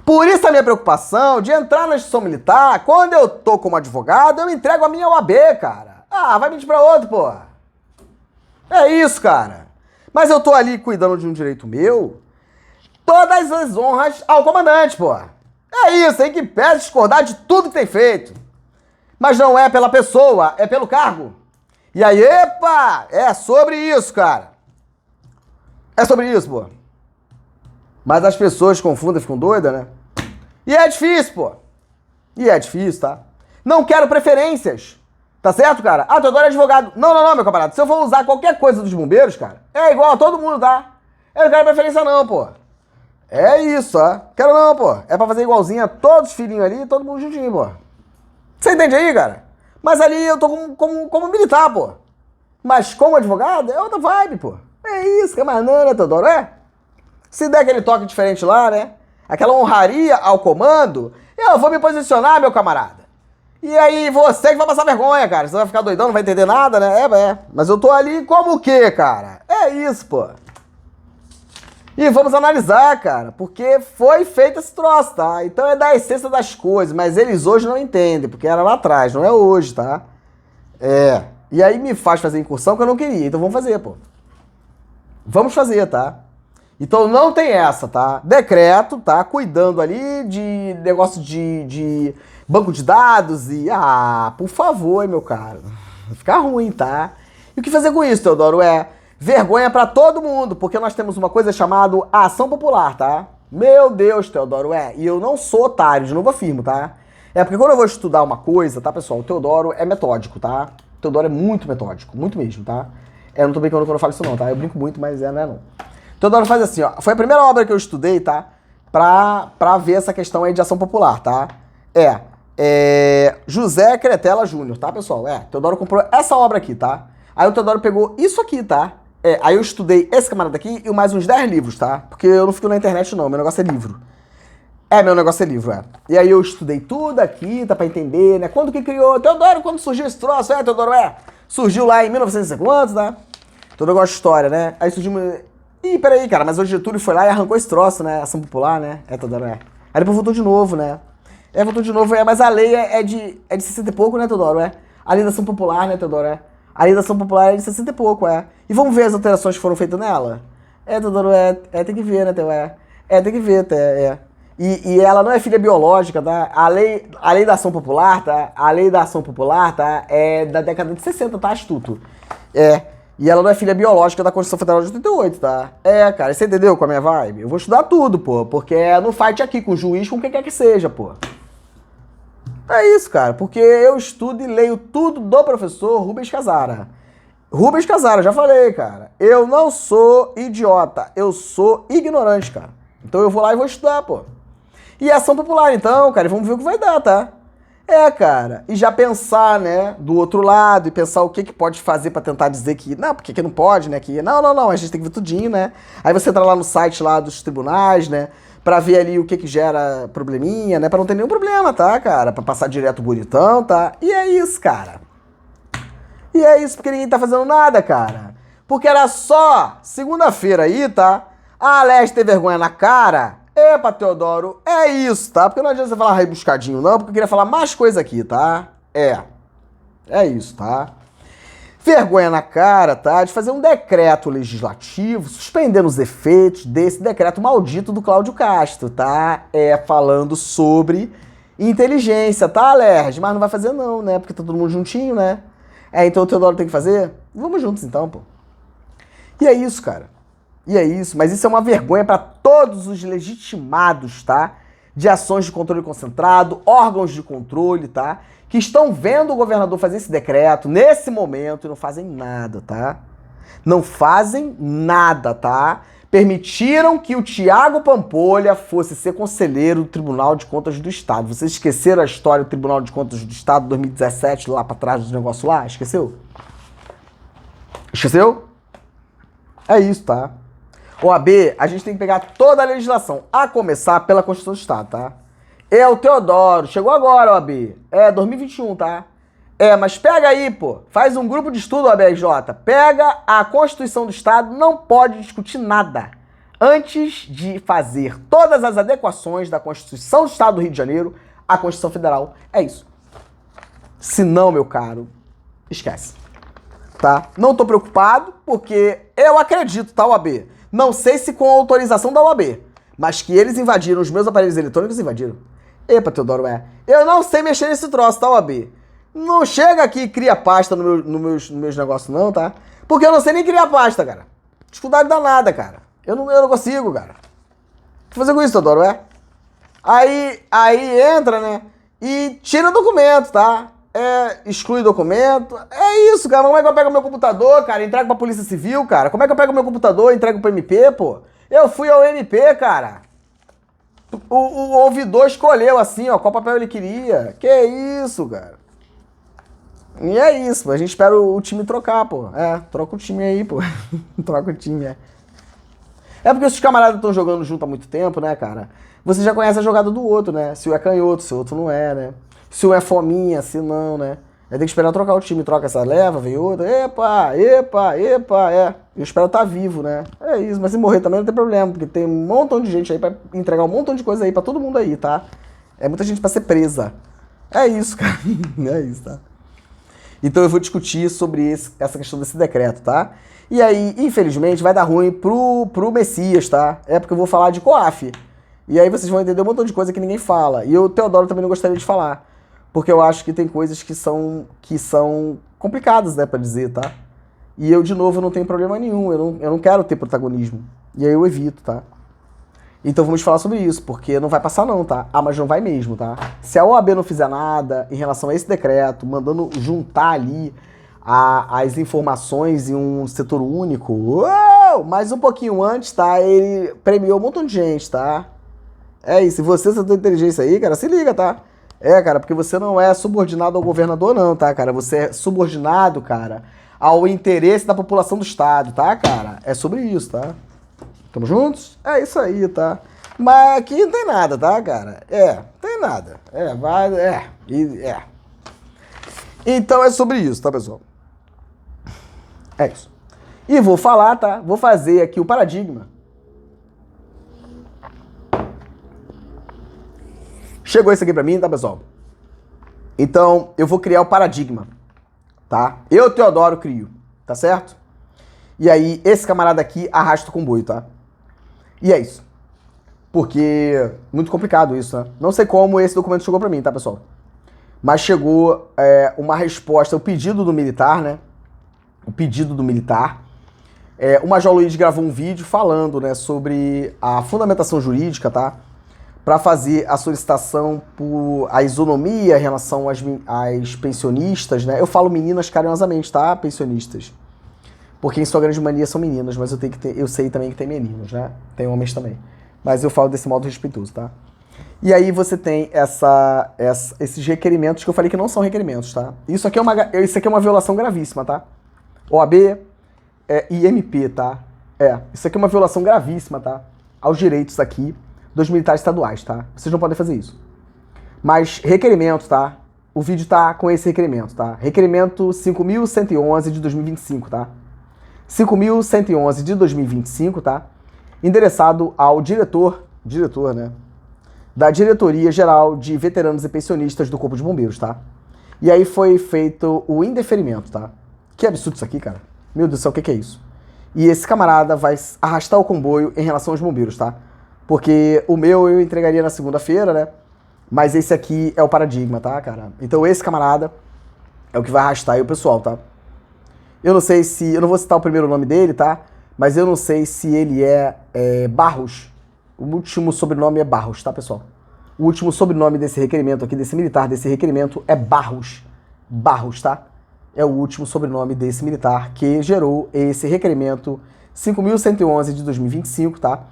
S1: Por isso a minha preocupação de entrar na instituição militar, quando eu tô como advogado, eu entrego a minha OAB, cara. Vai mentir pra outro, pô. É isso, cara. Mas eu tô ali cuidando de um direito meu, todas as honras ao comandante, pô. É isso, aí que pede discordar de tudo que tem feito. Mas não é pela pessoa, é pelo cargo. E aí, epa, é sobre isso, cara. É sobre isso, pô. Mas as pessoas confundem, ficam doidas, né? E é difícil, pô. E é difícil, tá? Não quero preferências. Tá certo, cara? Teodoro é advogado. Não, meu camarada. Se eu for usar qualquer coisa dos bombeiros, cara, é igual a todo mundo, tá? Eu não quero preferência não, pô. É isso, Quero não, pô. É pra fazer igualzinho a todos os filhinhos ali, todo mundo juntinho, pô. Você entende aí, cara? Mas ali eu tô como militar, pô. Mas como advogado, é outra vibe, pô. É isso, que é mais não, né, Teodoro? Se der aquele toque diferente lá, né? Aquela honraria ao comando, eu vou me posicionar, meu camarada. E aí, você que vai passar vergonha, cara. Você vai ficar doidão, não vai entender nada, né? Mas eu tô ali como o quê, cara? É isso, pô. E vamos analisar, cara, porque foi feito esse troço, tá? Então é da essência das coisas, mas eles hoje não entendem, porque era lá atrás, não é hoje, tá? E aí me faz fazer incursão que eu não queria, então vamos fazer, pô. Vamos fazer, tá? Então não tem essa, tá? Decreto, tá? Cuidando ali de negócio de banco de dados e... por favor, meu caro. Vai ficar ruim, tá? E o que fazer com isso, Teodoro? Vergonha pra todo mundo, porque nós temos uma coisa chamada ação popular, tá? Meu Deus, Teodoro, e eu não sou otário, de novo afirmo, tá? Porque quando eu vou estudar uma coisa, tá, pessoal, o Teodoro é metódico, tá? O Teodoro é muito metódico, muito mesmo, tá? Eu não tô brincando quando eu falo isso não, tá? Eu brinco muito, mas não é não. O Teodoro faz assim, foi a primeira obra que eu estudei, tá? Pra ver essa questão aí de ação popular, tá? José Cretela Júnior, tá, pessoal? Teodoro comprou essa obra aqui, tá? Aí o Teodoro pegou isso aqui, tá? Aí eu estudei esse camarada aqui e mais uns 10 livros, tá? Porque eu não fico na internet não, meu negócio é livro. Meu negócio é livro, E aí eu estudei tudo aqui, tá, pra entender, né? Quando que criou? Teodoro, quando surgiu esse troço? Teodoro, surgiu lá em 1950, tá? Teodoro gosta de história, né? Aí surgiu... peraí, cara, mas o Getúlio foi lá e arrancou esse troço, né? Ação popular, né? Teodoro, Aí depois voltou de novo, né? Voltou de novo, mas a lei é de 60 e pouco, né, Teodoro, A lei da ação popular, né, Teodoro, A lei da ação popular é de 60 e pouco, E vamos ver as alterações que foram feitas nela? Teodoro, tem que ver, né, Teodoro, tem que ver, E ela não é filha biológica, tá? A lei da ação popular, tá? A lei da ação popular, tá? É da década de 60, tá, astuto? E ela não é filha biológica da Constituição Federal de 88, tá? Cara, você entendeu com a minha vibe? Eu vou estudar tudo, pô, porque é no fight aqui com o juiz, com quem quer que seja, pô. É isso, cara, porque eu estudo e leio tudo do professor Rubens Casara. Rubens Casara, já falei, cara. Eu não sou idiota, eu sou ignorante, cara. Então eu vou lá e vou estudar, pô. E ação popular, então, cara, e vamos ver o que vai dar, tá? Cara, e já pensar, né, do outro lado, e pensar o que pode fazer pra tentar dizer que, não, porque que não pode, né, que não, a gente tem que ver tudinho, né? Aí você entra lá no site lá dos tribunais, né, pra ver ali o que gera probleminha, né, pra não ter nenhum problema, tá, cara? Pra passar direto bonitão, tá? E é isso, cara. E é isso porque ninguém tá fazendo nada, cara. Porque era só segunda-feira aí, tá? A Aleste ter vergonha na cara. Epa, Teodoro, é isso, tá? Porque não adianta você falar rebuscadinho, não, porque eu queria falar mais coisa aqui, tá? É isso, tá? Vergonha na cara, tá? De fazer um decreto legislativo suspendendo os efeitos desse decreto maldito do Cláudio Castro, tá? Falando sobre inteligência, tá, Alerj? Mas não vai fazer não, né? Porque tá todo mundo juntinho, né? Então o Teodoro tem que fazer? Vamos juntos então, pô. E é isso, cara. E é isso, mas isso é uma vergonha para todos os legitimados, tá? De ações de controle concentrado, órgãos de controle, tá? Que estão vendo o governador fazer esse decreto nesse momento e não fazem nada, tá? Não fazem nada, tá? Permitiram que o Tiago Pampolha fosse ser conselheiro do Tribunal de Contas do Estado. Vocês esqueceram a história do Tribunal de Contas do Estado 2017, lá pra trás dos negócios lá? Esqueceu? Esqueceu? É isso, tá? OAB, a gente tem que pegar toda a legislação, a começar pela Constituição do Estado, tá? O Teodoro, chegou agora, OAB. 2021, tá? Mas pega aí, pô. Faz um grupo de estudo, OABRJ. Pega a Constituição do Estado, não pode discutir nada antes de fazer todas as adequações da Constituição do Estado do Rio de Janeiro à Constituição Federal. É isso. Se não, meu caro, esquece. Tá? Não tô preocupado, porque eu acredito, tá, OAB? Não sei se com a autorização da OAB, mas que eles invadiram os meus aparelhos eletrônicos, invadiram. Epa, Teodoro, eu não sei mexer nesse troço, tá, OAB? Não chega aqui e cria pasta no meus negócios, não, tá? Porque eu não sei nem criar pasta, cara. Dificuldade danada, cara. Eu não consigo, cara. O que fazer com isso, Teodoro, Aí entra, né? E tira o documento, tá? Exclui documento. É isso, cara. Como é que eu pego meu computador, cara? Entrego pra Polícia Civil, cara? Como é que eu pego meu computador e entrego pro MP, pô? Eu fui ao MP, cara. O ouvidor escolheu assim, ó, qual papel ele queria. Que isso, cara. E é isso, a gente espera o time trocar, pô. Troca o time aí, pô. Troca o time, porque os camaradas estão jogando junto há muito tempo, né, cara? Você já conhece a jogada do outro, né? Se um é canhoto, se o outro não é, né? Se um é fominha, se não, né? Aí tem que esperar trocar o time, troca essa leva, vem outra. Epa. Eu espero estar vivo, né? É isso, mas se morrer também não tem problema, porque tem um montão de gente aí pra entregar um montão de coisa aí pra todo mundo aí, tá? É muita gente pra ser presa. É isso, cara. É isso, tá? Então eu vou discutir sobre essa questão desse decreto, tá? E aí, infelizmente, vai dar ruim pro Messias, tá? Porque eu vou falar de COAF. E aí vocês vão entender um montão de coisa que ninguém fala. E o Teodoro também não gostaria de falar. Porque eu acho que tem coisas que são complicadas, né, pra dizer, tá? E eu, de novo, não tenho problema nenhum. Eu não quero ter protagonismo. E aí eu evito, tá? Então vamos falar sobre isso, porque não vai passar não, tá? Mas não vai mesmo, tá? Se a OAB não fizer nada em relação a esse decreto, mandando juntar ali as informações em um setor único, mas um pouquinho antes, tá? Ele premiou um montão de gente, tá? Isso, e você, setor de inteligência aí, cara, se liga, tá? Cara, porque você não é subordinado ao governador não, tá, cara? Você é subordinado, cara, ao interesse da população do estado, tá, cara? É sobre isso, tá? Tamo juntos? É isso aí, tá? Mas aqui não tem nada, tá, cara? Tem nada. Então é sobre isso, tá, pessoal? É isso. E vou falar, tá? Vou fazer aqui o paradigma. Chegou esse aqui pra mim, tá, pessoal? Então, eu vou criar o paradigma, tá? Eu, Teodoro, crio, tá certo? E aí, esse camarada aqui arrasta o comboio, tá? E é isso. Porque muito complicado isso, né? Não sei como esse documento chegou pra mim, tá, pessoal? Mas chegou uma resposta, o pedido do militar, né? O pedido do militar. O Major Luiz gravou um vídeo falando, né, sobre a fundamentação jurídica, tá? Para fazer a solicitação por a isonomia em relação às pensionistas, né? Eu falo meninas carinhosamente, tá? Pensionistas. Porque em sua grande maioria são meninas, mas eu sei também que tem meninos, né? Tem homens também. Mas eu falo desse modo respeitoso, tá? E aí você tem esses requerimentos que eu falei que não são requerimentos, tá? Isso aqui é uma violação gravíssima, tá? OAB e MP, tá? Isso aqui é uma violação gravíssima, tá? Aos direitos aqui dos militares estaduais, tá? Vocês não podem fazer isso. Mas requerimento, tá? O vídeo tá com esse requerimento, tá? Requerimento 5.111 de 2025, tá? 5.111 de 2025, tá? Endereçado ao diretor, né? Da Diretoria Geral de Veteranos e Pensionistas do Corpo de Bombeiros, tá? E aí foi feito o indeferimento, tá? Que absurdo isso aqui, cara. Meu Deus do céu, o que é isso? E esse camarada vai arrastar o comboio em relação aos bombeiros, tá? Porque o meu eu entregaria na segunda-feira, né? Mas esse aqui é o paradigma, tá, cara? Então esse camarada é o que vai arrastar aí o pessoal, tá? Eu não sei se... Eu não vou citar o primeiro nome dele, tá? Mas eu não sei se ele é Barros. O último sobrenome é Barros, tá, pessoal? O último sobrenome desse requerimento aqui, desse militar, desse requerimento é Barros. Barros, tá? É o último sobrenome desse militar que gerou esse requerimento 5.111 de 2025, tá?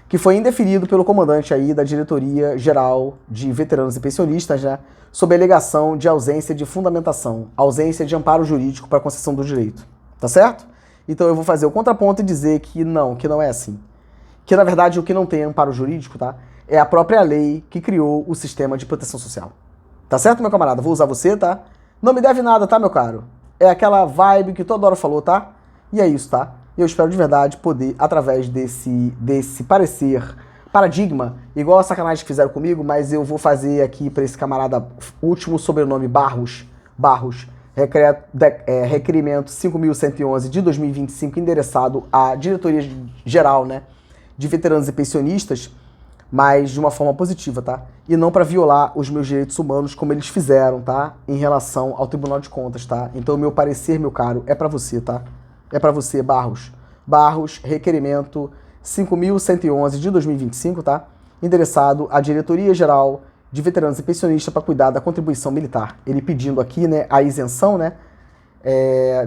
S1: Que foi indeferido pelo comandante aí da Diretoria Geral de Veteranos e Pensionistas, né? Sob a alegação de ausência de fundamentação, ausência de amparo jurídico para a concessão do direito. Tá certo? Então eu vou fazer o contraponto e dizer que não é assim. Que na verdade o que não tem amparo jurídico, tá? É a própria lei que criou o sistema de proteção social. Tá certo, meu camarada? Vou usar você, tá? Não me deve nada, tá, meu caro? É aquela vibe que toda hora falou, tá? E é isso, tá? E eu espero de verdade poder, através desse parecer paradigma, igual a sacanagem que fizeram comigo, mas eu vou fazer aqui para esse camarada último sobrenome Barros, requerimento 5.111 de 2025, endereçado à Diretoria Geral, né, de Veteranos e Pensionistas, mas de uma forma positiva, tá? E não para violar os meus direitos humanos como eles fizeram, tá? Em relação ao Tribunal de Contas, tá? Então o meu parecer, meu caro, é para você, tá? É para você, Barros. Barros, requerimento 5.111 de 2025, tá? Endereçado à Diretoria Geral de Veteranos e Pensionistas para cuidar da contribuição militar. Ele pedindo aqui, né, a isenção, né,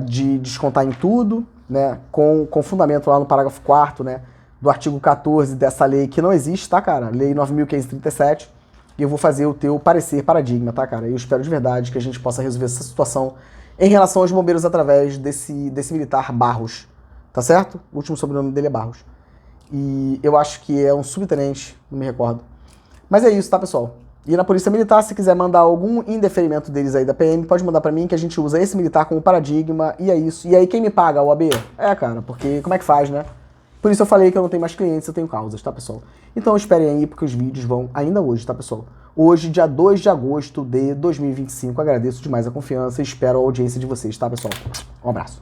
S1: de descontar em tudo, né, com fundamento lá no parágrafo 4º, né, do artigo 14 dessa lei que não existe, tá, cara? Lei 9.537. E eu vou fazer o teu parecer paradigma, tá, cara? Eu espero de verdade que a gente possa resolver essa situação em relação aos bombeiros através desse militar Barros, tá certo? O último sobrenome dele é Barros. E eu acho que é um subtenente, não me recordo. Mas é isso, tá, pessoal? E na Polícia Militar, se quiser mandar algum indeferimento deles aí da PM, pode mandar pra mim, que a gente usa esse militar como paradigma, e é isso. E aí quem me paga, a OAB? Cara, porque como é que faz, né? Por isso eu falei que eu não tenho mais clientes, eu tenho causas, tá, pessoal? Então esperem aí, porque os vídeos vão ainda hoje, tá, pessoal? Hoje, dia 2 de agosto de 2025. Agradeço demais a confiança e espero a audiência de vocês, tá, pessoal? Um abraço.